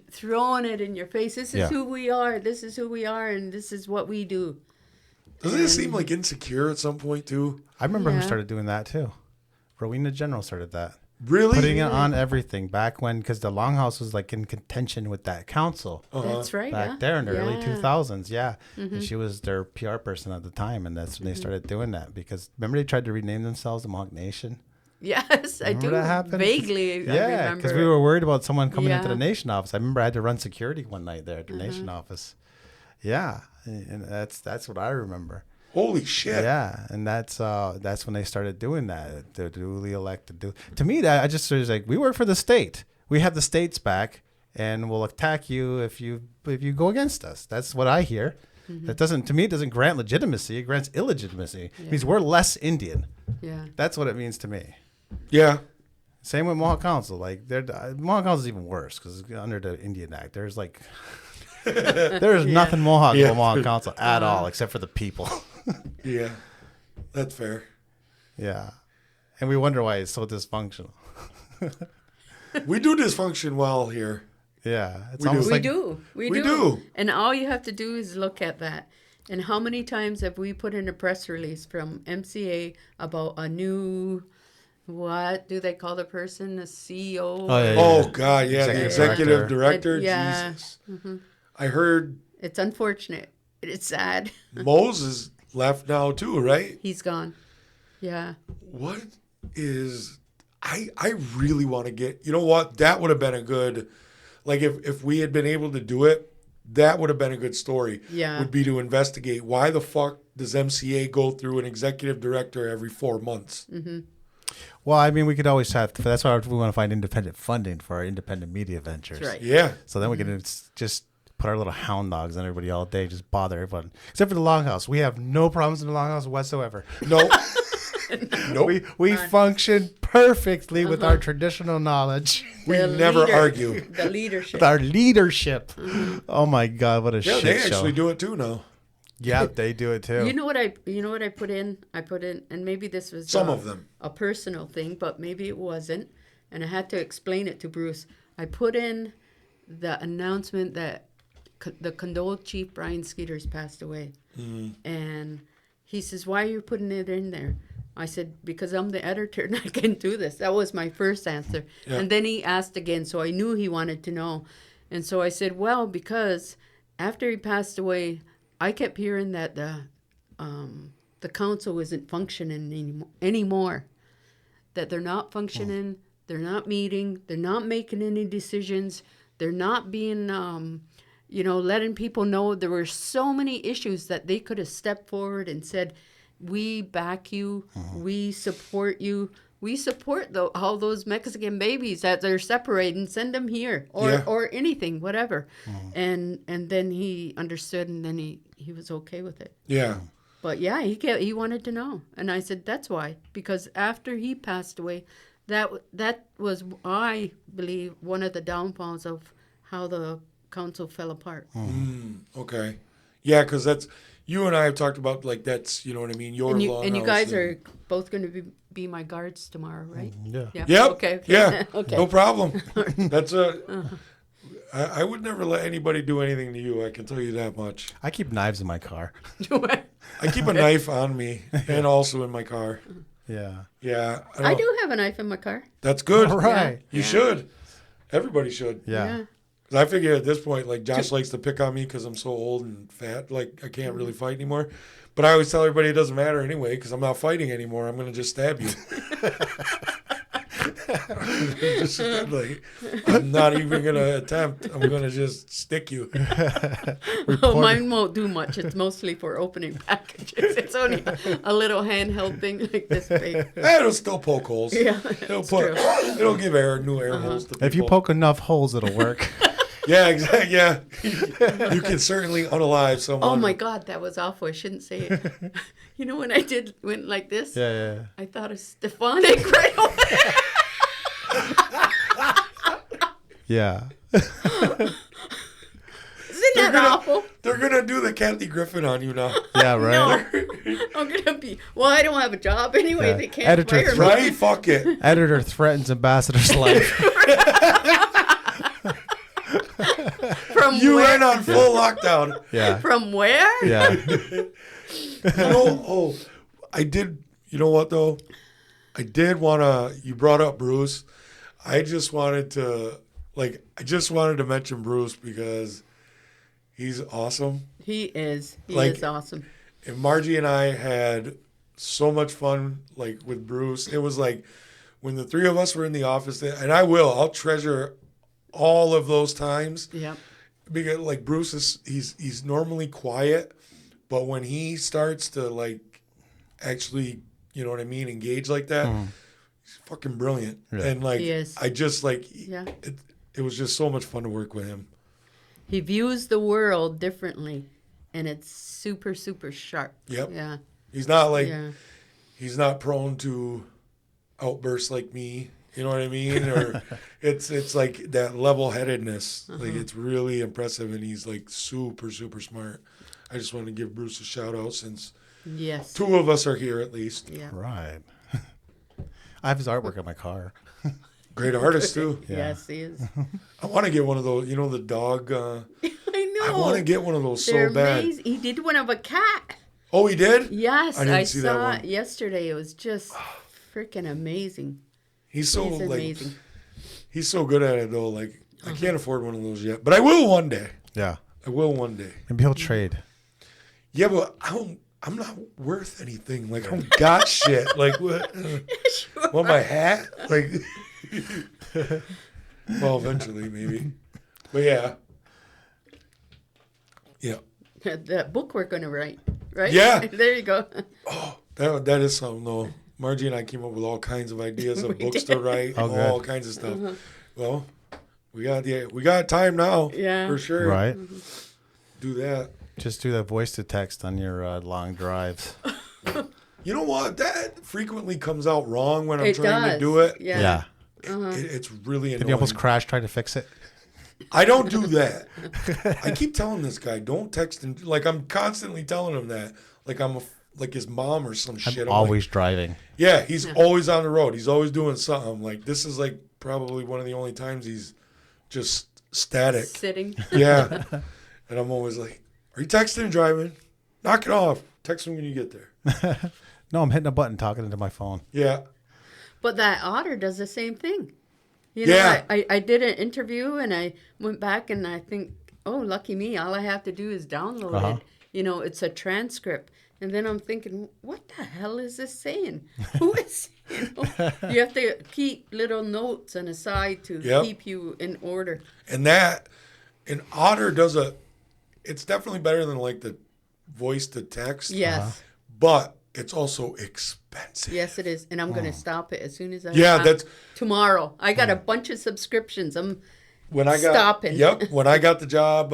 [SPEAKER 3] throwing it in your face. This is who we are. This is who we are, and this is what we do.
[SPEAKER 2] Doesn't it seem like insecure at some point, too?
[SPEAKER 1] I remember who started doing that, too. Rowena General started that.
[SPEAKER 2] Really?
[SPEAKER 1] Putting it on everything back when, because the Longhouse was like in contention with that council.
[SPEAKER 3] That's right.
[SPEAKER 1] Back there in the early 2000s,
[SPEAKER 3] Mm-hmm.
[SPEAKER 1] And she was their PR person at the time, and that's when they started doing that. Because remember they tried to rename themselves the Mohawk Nation?
[SPEAKER 3] Yes, I do.
[SPEAKER 1] That happened?
[SPEAKER 3] Vaguely, I
[SPEAKER 1] Yeah,
[SPEAKER 3] remember.
[SPEAKER 1] because we were worried about someone coming into
[SPEAKER 3] Yeah.
[SPEAKER 1] the Nation office. I remember I had to run security one night there at the Nation office. Yeah, and that's what I remember.
[SPEAKER 2] Holy shit.
[SPEAKER 1] Yeah, and that's when they started doing that. The duly elected. To me, that I just was like, we work for the state. We have the state's back, and we'll attack you if you go against us. That's what I hear. That doesn't, to me, it doesn't grant legitimacy. It grants illegitimacy. It means we're less Indian.
[SPEAKER 3] Yeah.
[SPEAKER 1] That's what it means to me.
[SPEAKER 2] Yeah.
[SPEAKER 1] Same with Mohawk Council. Like, Mohawk Council is even worse because under the Indian Act, there's like, there's nothing Mohawk about Mohawk Council at all, except for the people.
[SPEAKER 2] Yeah. That's fair.
[SPEAKER 1] Yeah. And we wonder why it's so dysfunctional.
[SPEAKER 2] We do dysfunction well here.
[SPEAKER 1] Yeah. It's
[SPEAKER 2] We
[SPEAKER 1] almost
[SPEAKER 2] do.
[SPEAKER 1] like,
[SPEAKER 3] We
[SPEAKER 2] We
[SPEAKER 3] do.
[SPEAKER 2] do.
[SPEAKER 3] And all you have to do is look at that. And how many times have we put in a press release from MCA about a new, what do they call the person? A CEO?
[SPEAKER 2] Oh, God, yeah. The
[SPEAKER 1] Executive
[SPEAKER 2] executive director.
[SPEAKER 3] Yeah.
[SPEAKER 2] Jesus. I heard
[SPEAKER 3] It's unfortunate. It's sad.
[SPEAKER 2] Moses left now, too, right?
[SPEAKER 3] He's gone. Yeah.
[SPEAKER 2] What is... I really want to get... You know what? That would have been a good... Like, if we had been able to do it, that would have been a good story.
[SPEAKER 3] Yeah.
[SPEAKER 2] Would be to investigate why the fuck does MCA go through an executive director every 4 months?
[SPEAKER 3] Mm-hmm.
[SPEAKER 1] well, I mean, we could always have, that's why we want to find independent funding for our independent media ventures.
[SPEAKER 3] That's right.
[SPEAKER 2] Yeah.
[SPEAKER 1] So then we can just put our little hound dogs on everybody all day, just bother everyone. Except for the Longhouse. We have no problems in the Longhouse whatsoever.
[SPEAKER 2] No. Nope.
[SPEAKER 1] We function perfectly with our traditional knowledge.
[SPEAKER 2] We
[SPEAKER 3] The
[SPEAKER 2] never
[SPEAKER 3] leader-
[SPEAKER 2] argue.
[SPEAKER 3] The leadership.
[SPEAKER 1] With our leadership. Oh my God, what a
[SPEAKER 2] Yeah,
[SPEAKER 1] shit
[SPEAKER 2] they
[SPEAKER 1] show.
[SPEAKER 2] actually do it too now.
[SPEAKER 1] Yeah, they do it too.
[SPEAKER 3] You know what I put in? I put in, and maybe this was
[SPEAKER 2] Some of them.
[SPEAKER 3] a personal thing, but maybe it wasn't. And I had to explain it to Bruce. I put in the announcement that the condoled Chief Brian Skidders passed away. And he says, "Why are you putting it in there?" I said, "Because I'm the editor and I can do this." That was my first answer.
[SPEAKER 2] Yeah.
[SPEAKER 3] And then he asked again, so I knew he wanted to know. And so I said, "Well, because after he passed away, I kept hearing that the council isn't functioning anymore. That they're not functioning, they're not meeting, they're not making any decisions, they're not being, letting people know there were so many issues that they could have stepped forward and said, we back you, we support you, we support all those Mexican babies that they're separating, send them here, or anything, whatever." And then he understood, and then he was okay with it.
[SPEAKER 2] Yeah.
[SPEAKER 3] But yeah, he wanted to know, and I said that's why, because after he passed away, that was, I believe, one of the downfalls of how the council fell apart.
[SPEAKER 2] Okay. Yeah, because that's... You and I have talked about, like, that's, you know what I mean, your
[SPEAKER 3] And you
[SPEAKER 2] Longhouse
[SPEAKER 3] guys
[SPEAKER 2] and-
[SPEAKER 3] are both going to be my guards tomorrow, right?
[SPEAKER 1] Yeah.
[SPEAKER 2] Yep.
[SPEAKER 3] Okay.
[SPEAKER 2] Yeah.
[SPEAKER 3] Okay.
[SPEAKER 2] No problem. That's I would never let anybody do anything to you. I can tell you that much.
[SPEAKER 1] I keep knives in my car.
[SPEAKER 2] I keep a knife on me and also in my car.
[SPEAKER 1] Yeah.
[SPEAKER 2] Yeah.
[SPEAKER 3] I do have a knife in my car.
[SPEAKER 2] That's good.
[SPEAKER 1] All right.
[SPEAKER 2] You should. Everybody should.
[SPEAKER 1] Yeah.
[SPEAKER 2] 'Cause I figure at this point, like, Josh likes to pick on me because I'm so old and fat. Like, I can't really fight anymore. But I always tell everybody it doesn't matter anyway because I'm not fighting anymore. I'm going to just stab you. Just like, I'm not even going to attempt. I'm going to just stick you.
[SPEAKER 3] Oh, mine won't do much. It's mostly for opening packages. It's only a little handheld thing like this big.
[SPEAKER 2] It'll still poke holes.
[SPEAKER 3] Yeah,
[SPEAKER 2] It'll give new air holes to people.
[SPEAKER 1] If you poke enough holes, it'll work.
[SPEAKER 2] Yeah, exactly. Yeah. You can certainly unalive someone.
[SPEAKER 3] Oh my God, that was awful. I shouldn't say it. You know, when I went like this,
[SPEAKER 1] Yeah.
[SPEAKER 3] I thought of Stefanik right away.
[SPEAKER 1] Yeah.
[SPEAKER 3] Isn't that awful?
[SPEAKER 2] They're going to do the Kathy Griffin on you now.
[SPEAKER 1] Yeah, right.
[SPEAKER 3] No. I'm going to be, well, I don't have a job anyway.
[SPEAKER 1] Yeah.
[SPEAKER 3] They can't
[SPEAKER 1] Editor
[SPEAKER 3] fire me.
[SPEAKER 2] Right? Fuck it.
[SPEAKER 1] Editor threatens ambassador's life.
[SPEAKER 3] From
[SPEAKER 2] You
[SPEAKER 3] where?
[SPEAKER 2] went on full lockdown.
[SPEAKER 1] Yeah.
[SPEAKER 3] From where?
[SPEAKER 1] Yeah.
[SPEAKER 2] I did, you know what though? I did want to, you brought up Bruce. I just wanted to mention Bruce because he's awesome.
[SPEAKER 3] He is. He
[SPEAKER 2] Like-
[SPEAKER 3] is awesome.
[SPEAKER 2] And Margie and I had so much fun, like with Bruce. It was like when the three of us were in the office, and I'll treasure all of those times.
[SPEAKER 3] Yep.
[SPEAKER 2] Because like Bruce he's normally quiet, but when he starts to like actually, you know what I mean, engage like that, he's fucking brilliant.
[SPEAKER 1] Yeah.
[SPEAKER 2] And like
[SPEAKER 3] He is.
[SPEAKER 2] I just like
[SPEAKER 3] Yeah.
[SPEAKER 2] it was just so much fun to work with him.
[SPEAKER 3] He views the world differently, and it's super, super sharp.
[SPEAKER 2] Yep.
[SPEAKER 3] Yeah.
[SPEAKER 2] He's not like
[SPEAKER 3] Yeah.
[SPEAKER 2] he's not prone to outbursts like me. You know what I mean? Or it's like that level-headedness. Like it's really impressive, and he's like super, super smart. I just want to give Bruce a shout out since
[SPEAKER 3] Yes.
[SPEAKER 2] two of us are here at least.
[SPEAKER 3] Yeah.
[SPEAKER 1] Right. I have his artwork in my car.
[SPEAKER 2] Great artist too.
[SPEAKER 1] Yeah.
[SPEAKER 3] Yes, he is.
[SPEAKER 2] I want to get one of those. You know the dog.
[SPEAKER 3] I know.
[SPEAKER 2] I want to get one of those
[SPEAKER 3] They're
[SPEAKER 2] so bad.
[SPEAKER 3] amazing. He did one of a cat.
[SPEAKER 2] Oh, he did.
[SPEAKER 3] Yes,
[SPEAKER 2] I didn't
[SPEAKER 3] I
[SPEAKER 2] see that
[SPEAKER 3] saw
[SPEAKER 2] one.
[SPEAKER 3] it yesterday. It was just freaking amazing.
[SPEAKER 2] He's so
[SPEAKER 3] He's
[SPEAKER 2] like
[SPEAKER 3] amazing.
[SPEAKER 2] he's so good at it though. Like I can't afford one of those yet, but I will one day.
[SPEAKER 1] Yeah.
[SPEAKER 2] I will one day.
[SPEAKER 1] Maybe he'll trade.
[SPEAKER 2] Yeah, but I'm not worth anything. Like I don't got shit. Like what? Want my hat? Like. Well, eventually maybe. But yeah. Yeah.
[SPEAKER 3] That book we're going to write, right?
[SPEAKER 2] Yeah.
[SPEAKER 3] There you go.
[SPEAKER 2] Oh, that is something though. Margie and I came up with all kinds of ideas of
[SPEAKER 3] We
[SPEAKER 2] books
[SPEAKER 3] did.
[SPEAKER 2] to write,
[SPEAKER 1] Oh,
[SPEAKER 2] all
[SPEAKER 1] good.
[SPEAKER 2] kinds of stuff. Well, we got time now,
[SPEAKER 3] Yeah.
[SPEAKER 2] for sure.
[SPEAKER 1] Right.
[SPEAKER 2] Do that.
[SPEAKER 1] Just do that voice to text on your long drives.
[SPEAKER 2] You know what? That frequently comes out wrong when I'm
[SPEAKER 3] It
[SPEAKER 2] trying
[SPEAKER 3] does.
[SPEAKER 2] to do it.
[SPEAKER 3] Yeah.
[SPEAKER 2] It's really
[SPEAKER 1] Did
[SPEAKER 2] annoying.
[SPEAKER 1] you almost crash trying to fix it?
[SPEAKER 2] I don't do that. I keep telling this guy, don't text him. Like I'm constantly telling him that. Like I'm like his mom or some shit.
[SPEAKER 1] I'm always driving.
[SPEAKER 2] Yeah, he's always on the road. He's always doing something. I'm like, this is like probably one of the only times he's just static.
[SPEAKER 3] Sitting.
[SPEAKER 2] Yeah. And I'm always like, are you texting and driving? Knock it off. Text me when you get there.
[SPEAKER 1] No, I'm hitting a button talking into my phone.
[SPEAKER 2] Yeah.
[SPEAKER 3] But that otter does the same thing. You
[SPEAKER 2] Yeah.
[SPEAKER 3] know, I did an interview and I went back and I think, oh, lucky me. All I have to do is download it. You know, it's a transcript. And then I'm thinking, what the hell is this saying? Who is, you have to keep little notes on the side to keep you in order.
[SPEAKER 2] And Otter it's definitely better than like the voice to text.
[SPEAKER 3] Yes.
[SPEAKER 2] But it's also expensive.
[SPEAKER 3] Yes, it is. And I'm going to stop it as soon as I
[SPEAKER 2] that's
[SPEAKER 3] tomorrow. I got a bunch of subscriptions. I'm
[SPEAKER 2] when I got
[SPEAKER 3] stopping.
[SPEAKER 2] Yep. When I got the job,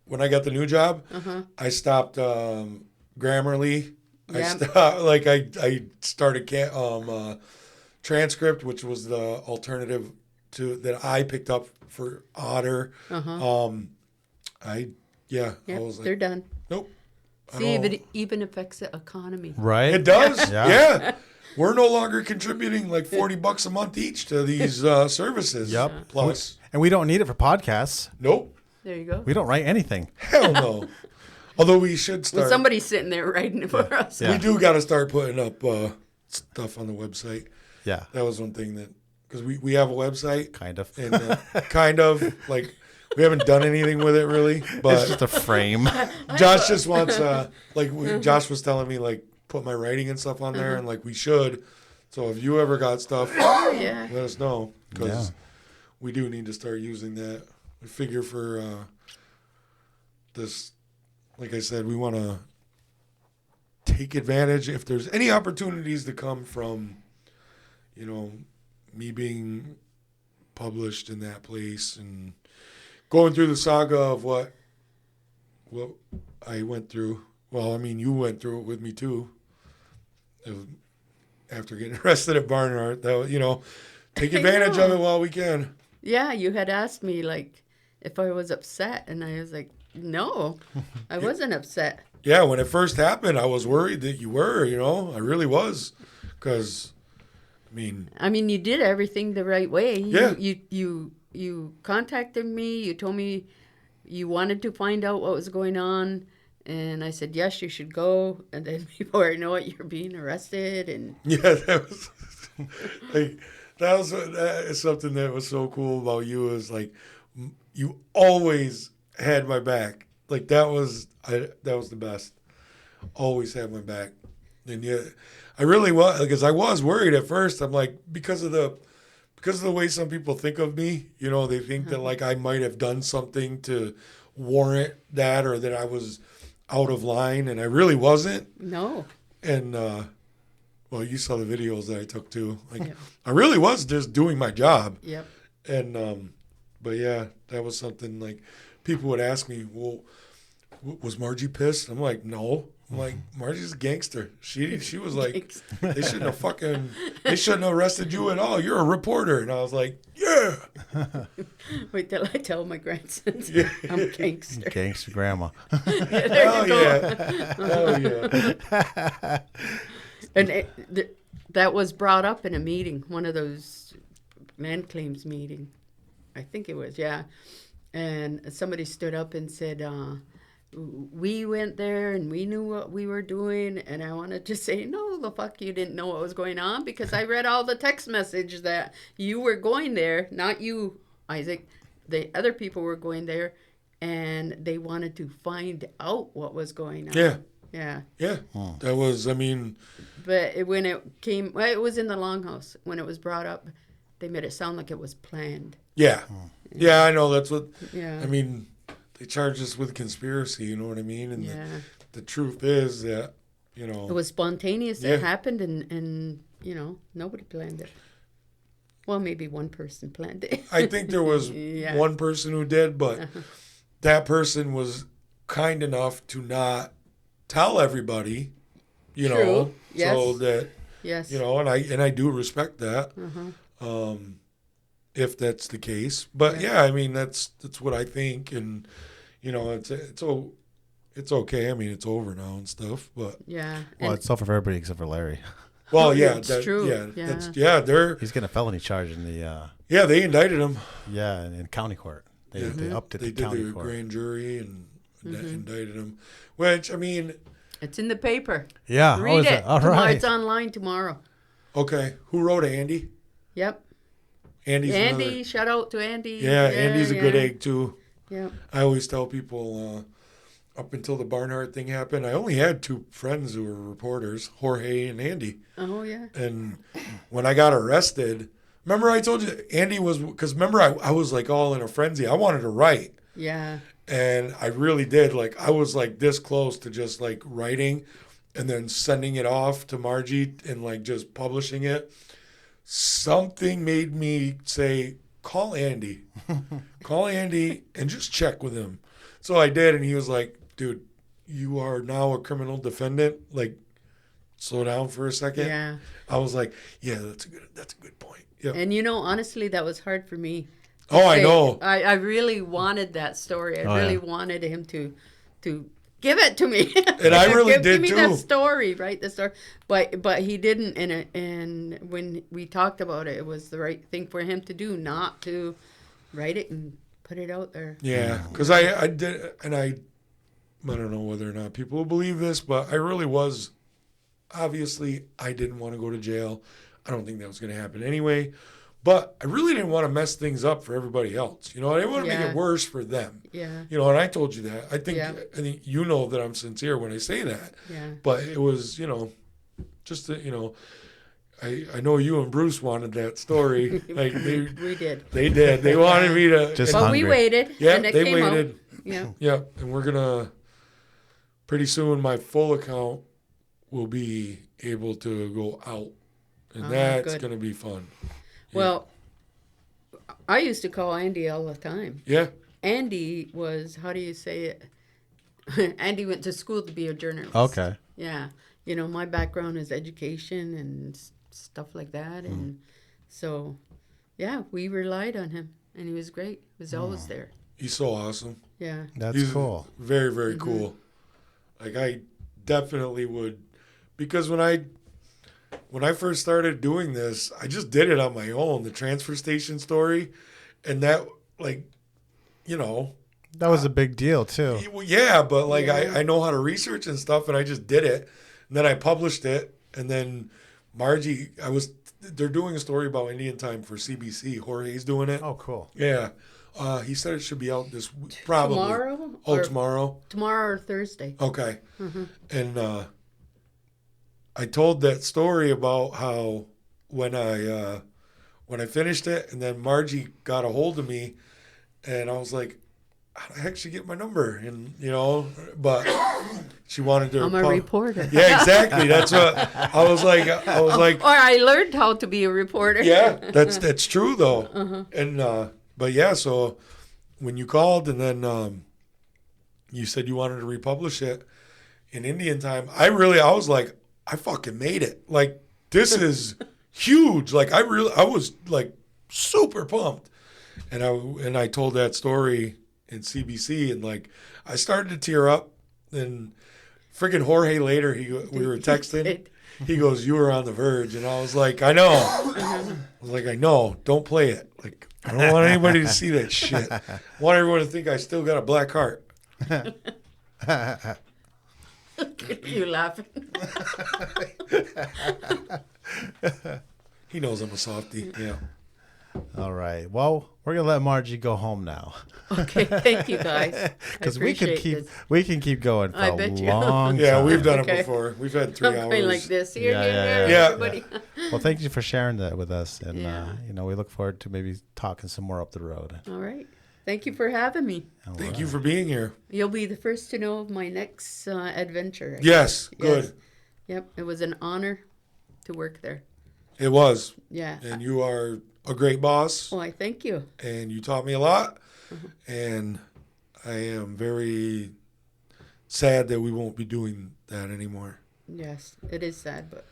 [SPEAKER 2] when I got the new job, I stopped Grammarly.
[SPEAKER 3] Yep.
[SPEAKER 2] I started Transcript, which was the alternative to that I picked up for Otter. I was like,
[SPEAKER 3] they're done.
[SPEAKER 2] nope.
[SPEAKER 3] See, it even affects the economy.
[SPEAKER 1] Right?
[SPEAKER 2] It does.
[SPEAKER 1] Yeah.
[SPEAKER 2] Yeah. We're no longer contributing like $40 a month each to these services.
[SPEAKER 1] Yep.
[SPEAKER 2] Plus,
[SPEAKER 1] And we don't need it for podcasts.
[SPEAKER 2] nope.
[SPEAKER 3] There you go.
[SPEAKER 1] We don't write anything.
[SPEAKER 2] Hell no. Although we should start.
[SPEAKER 3] Well, somebody's sitting there writing it for us.
[SPEAKER 1] Yeah.
[SPEAKER 2] We do got to start putting up stuff on the website.
[SPEAKER 1] Yeah.
[SPEAKER 2] That was one thing that, because we have a website.
[SPEAKER 1] Kind of.
[SPEAKER 2] And kind of, like, we haven't done anything with it really.
[SPEAKER 1] It's
[SPEAKER 2] But
[SPEAKER 1] just a frame.
[SPEAKER 2] Josh just wants, Josh was telling me, like, put my writing and stuff on there. And, like, we should. So if you ever got stuff,
[SPEAKER 3] Yeah.
[SPEAKER 2] let us know, because
[SPEAKER 1] Yeah.
[SPEAKER 2] we do need to start using that. We figure for this, like I said, we want to take advantage if there's any opportunities to come from, me being published in that place and going through the saga of what I went through. Well, I mean, you went through it with me too. After getting arrested at Barnhart, that take advantage of it while we can.
[SPEAKER 3] Yeah, you had asked me like if I was upset, and I was like, no, I wasn't upset.
[SPEAKER 2] Yeah, when it first happened, I was worried that you were. I really was, because
[SPEAKER 3] I mean, you did everything the right way.
[SPEAKER 2] Yeah.
[SPEAKER 3] You contacted me. You told me you wanted to find out what was going on, and I said yes, you should go. And then before I know it, you're being arrested. And
[SPEAKER 2] yeah, that was something that was so cool about you. Is like you always had my back. Like that was the best. Always had my back, and yeah, I really was, because I was worried at first. I'm like, because of the way some people think of me, they think that like I might have done something to warrant that, or that I was out of line, and I really wasn't.
[SPEAKER 3] no.
[SPEAKER 2] And well, you saw the videos that I took too. Like I really was just doing my job.
[SPEAKER 3] Yep.
[SPEAKER 2] And but yeah, that was something like people would ask me, well, was Margie pissed? I'm like, no. I'm like, Margie's a gangster. She was like, they shouldn't have arrested you at all. You're a reporter. And I was like, yeah.
[SPEAKER 3] Wait till I tell my grandsons I'm a gangster.
[SPEAKER 1] Gangster grandma.
[SPEAKER 3] There you go.
[SPEAKER 2] Yeah. Oh yeah.
[SPEAKER 3] And that was brought up in a meeting, one of those land claims meeting. I think it was, yeah. And somebody stood up and said, we went there and we knew what we were doing. And I wanted to say, no, the fuck, you didn't know what was going on, because I read all the text message that you were going there, not you, Isaac. The other people were going there, and they wanted to find out what was going on.
[SPEAKER 2] Yeah.
[SPEAKER 3] Yeah.
[SPEAKER 2] Yeah. That was,
[SPEAKER 3] But when it came, well, it was in the longhouse. When it was brought up, they made it sound like it was planned.
[SPEAKER 2] yeah. Yeah, I know. That's what,
[SPEAKER 3] Yeah.
[SPEAKER 2] they charged us with conspiracy, you know what I mean? And
[SPEAKER 3] Yeah.
[SPEAKER 2] the truth is that,
[SPEAKER 3] It was spontaneous.
[SPEAKER 2] Yeah.
[SPEAKER 3] It happened, and nobody planned it. Well, maybe one person planned it.
[SPEAKER 2] I think there was
[SPEAKER 3] Yeah.
[SPEAKER 2] one person who did, but that person was kind enough to not tell everybody,
[SPEAKER 3] True. Yes.
[SPEAKER 2] so that,
[SPEAKER 3] Yes.
[SPEAKER 2] and I do respect that.
[SPEAKER 3] Uh-huh.
[SPEAKER 2] If that's the case. But yeah, that's what I think, and it's okay. It's over now and stuff. But
[SPEAKER 3] Yeah.
[SPEAKER 1] Well,
[SPEAKER 3] And
[SPEAKER 1] it's over for everybody except for Larry.
[SPEAKER 2] well, yeah,
[SPEAKER 3] it's true.
[SPEAKER 2] Yeah,
[SPEAKER 1] He's getting a felony charge in the
[SPEAKER 2] they indicted him.
[SPEAKER 1] in county court. They upped it
[SPEAKER 2] They
[SPEAKER 1] to
[SPEAKER 2] did
[SPEAKER 1] county
[SPEAKER 2] the
[SPEAKER 1] court.
[SPEAKER 2] grand jury and indicted him. Which
[SPEAKER 3] it's in the paper.
[SPEAKER 1] Yeah.
[SPEAKER 3] Read it.
[SPEAKER 1] All
[SPEAKER 3] Tomorrow.
[SPEAKER 1] right.
[SPEAKER 3] It's online tomorrow.
[SPEAKER 2] okay, who wrote it? Andy?
[SPEAKER 3] Yep.
[SPEAKER 2] Andy's
[SPEAKER 3] Andy,
[SPEAKER 2] another.
[SPEAKER 3] shout out to Andy.
[SPEAKER 2] Yeah, Andy's a good egg too.
[SPEAKER 3] Yep.
[SPEAKER 2] I always tell people, up until the Barnhart thing happened, I only had two friends who were reporters, Jorge and Andy.
[SPEAKER 3] Oh, yeah.
[SPEAKER 2] And when I got arrested, remember I told you Andy was, because remember I was like all in a frenzy. I wanted to write.
[SPEAKER 3] Yeah.
[SPEAKER 2] And I really did. Like I was like this close to just like writing and then sending it off to Margie and like just publishing it. Something made me say, call Andy. Call Andy and just check with him. So I did, and he was like, dude, you are now a criminal defendant. Like, slow down for a second.
[SPEAKER 3] Yeah.
[SPEAKER 2] I was like, yeah, that's a good point. Yeah.
[SPEAKER 3] And honestly, that was hard for me.
[SPEAKER 2] Oh, I know.
[SPEAKER 3] I really wanted that story. I
[SPEAKER 1] Oh,
[SPEAKER 3] really
[SPEAKER 1] yeah.
[SPEAKER 3] wanted him to give it to me.
[SPEAKER 2] And I really did
[SPEAKER 3] give me
[SPEAKER 2] too.
[SPEAKER 3] that story, right? The story, but he didn't. And when we talked about it, it was the right thing for him to do, not to write it and put it out there.
[SPEAKER 2] Yeah, because I did, and I don't know whether or not people will believe this, but I really was, obviously, I didn't want to go to jail. I don't think that was going to happen anyway. But I really didn't want to mess things up for everybody else. I didn't want to make
[SPEAKER 3] Yeah.
[SPEAKER 2] it worse for them.
[SPEAKER 3] Yeah.
[SPEAKER 2] And I told you that. I think
[SPEAKER 3] Yeah.
[SPEAKER 2] you know that I'm sincere when I say that.
[SPEAKER 3] Yeah.
[SPEAKER 2] But it was, just that, I know you and Bruce wanted that story. Like
[SPEAKER 3] We did.
[SPEAKER 2] They did. They wanted me to.
[SPEAKER 1] Just
[SPEAKER 3] But
[SPEAKER 1] hungry.
[SPEAKER 3] we waited.
[SPEAKER 2] Yeah,
[SPEAKER 3] and it
[SPEAKER 2] they
[SPEAKER 3] came
[SPEAKER 2] waited.
[SPEAKER 3] Out. Yeah.
[SPEAKER 2] Yeah, and we're gonna pretty soon. My full account will be able to go out, and that's
[SPEAKER 3] good.
[SPEAKER 2] gonna be fun.
[SPEAKER 3] Well, I used to call Andy all the time.
[SPEAKER 2] Yeah.
[SPEAKER 3] Andy was, how do you say it? Andy went to school to be a journalist.
[SPEAKER 1] Okay.
[SPEAKER 3] Yeah. You know, my background is education and stuff like that. And so, yeah, we relied on him. And he was great. He was always there.
[SPEAKER 2] He's so awesome.
[SPEAKER 3] Yeah.
[SPEAKER 1] That's
[SPEAKER 2] He's
[SPEAKER 1] cool.
[SPEAKER 2] Very, very cool. Like I definitely would, because when I first started doing this, I just did it on my own, the transfer station story, and that, like, you know,
[SPEAKER 1] That was a big deal too.
[SPEAKER 2] yeah, but like
[SPEAKER 3] Yeah.
[SPEAKER 2] I know how to research and stuff, and I just did it, and then I published it, and then Margie, they're doing a story about Indian time for CBC. Jorge's doing it.
[SPEAKER 1] Oh, cool.
[SPEAKER 2] Yeah. He said it should be out this week, probably.
[SPEAKER 3] Tomorrow?
[SPEAKER 2] Oh,
[SPEAKER 3] Or
[SPEAKER 2] tomorrow?
[SPEAKER 3] Tomorrow or Thursday.
[SPEAKER 2] Okay. And I told that story about how when I finished it, and then Margie got a hold of me, and I was like, how the heck did she get my number? And, you know, but she wanted to.
[SPEAKER 3] I'm a reporter.
[SPEAKER 2] Yeah, exactly. That's what I was like.
[SPEAKER 3] Or I learned how to be a reporter.
[SPEAKER 2] Yeah, that's true though. And but yeah, so when you called and then you said you wanted to republish it in Indian time, I was like, I fucking made it. Like, this is huge. Like I was like super pumped. And I told that story in CBC, and like I started to tear up, and freaking Jorge later we were texting. He goes, "You were on the verge," and I was like, "I know." I was like, "I know. Don't play it. Like, I don't want anybody to see that shit. I want everyone to think I still got a black heart."
[SPEAKER 3] You laughing?
[SPEAKER 2] He knows I'm a softie. Yeah.
[SPEAKER 1] All right. Well, we're gonna let Margie go home now.
[SPEAKER 3] Okay, thank you guys.
[SPEAKER 1] Because we can keep going for
[SPEAKER 3] I
[SPEAKER 1] a
[SPEAKER 3] bet you.
[SPEAKER 1] long
[SPEAKER 2] Yeah,
[SPEAKER 1] time.
[SPEAKER 2] we've done
[SPEAKER 3] Okay.
[SPEAKER 2] it before. We've had 3
[SPEAKER 3] I'm
[SPEAKER 2] hours.
[SPEAKER 3] going like this. Here,
[SPEAKER 1] Yeah,
[SPEAKER 3] here,
[SPEAKER 1] yeah,
[SPEAKER 3] here,
[SPEAKER 2] yeah.
[SPEAKER 3] everybody.
[SPEAKER 1] Well, thank you for sharing that with us, and
[SPEAKER 3] Yeah.
[SPEAKER 1] we look forward to maybe talking some more up the road.
[SPEAKER 3] All right. Thank you for having me.
[SPEAKER 1] All
[SPEAKER 2] Thank
[SPEAKER 1] right.
[SPEAKER 2] you for being here.
[SPEAKER 3] You'll be the first to know of my next adventure.
[SPEAKER 2] Yes, good.
[SPEAKER 3] Yes. Yep. It was an honor to work there.
[SPEAKER 2] It was.
[SPEAKER 3] Yeah.
[SPEAKER 2] And you are a great boss,
[SPEAKER 3] Well, I thank you.
[SPEAKER 2] and you taught me a lot. And I am very sad that we won't be doing that anymore.
[SPEAKER 3] Yes, it is sad, but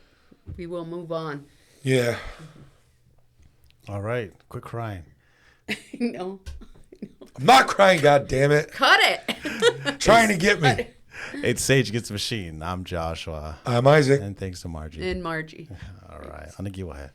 [SPEAKER 3] we will move on.
[SPEAKER 2] Yeah.
[SPEAKER 1] All right. Quit crying.
[SPEAKER 3] No.
[SPEAKER 2] I'm not crying, God damn it.
[SPEAKER 3] Cut it.
[SPEAKER 2] Trying to get me.
[SPEAKER 1] It's Sage Gets Machine. I'm Joshua.
[SPEAKER 2] I'm Isaac.
[SPEAKER 1] And thanks to Margie.
[SPEAKER 3] And Margie.
[SPEAKER 1] All right. On the giveaway.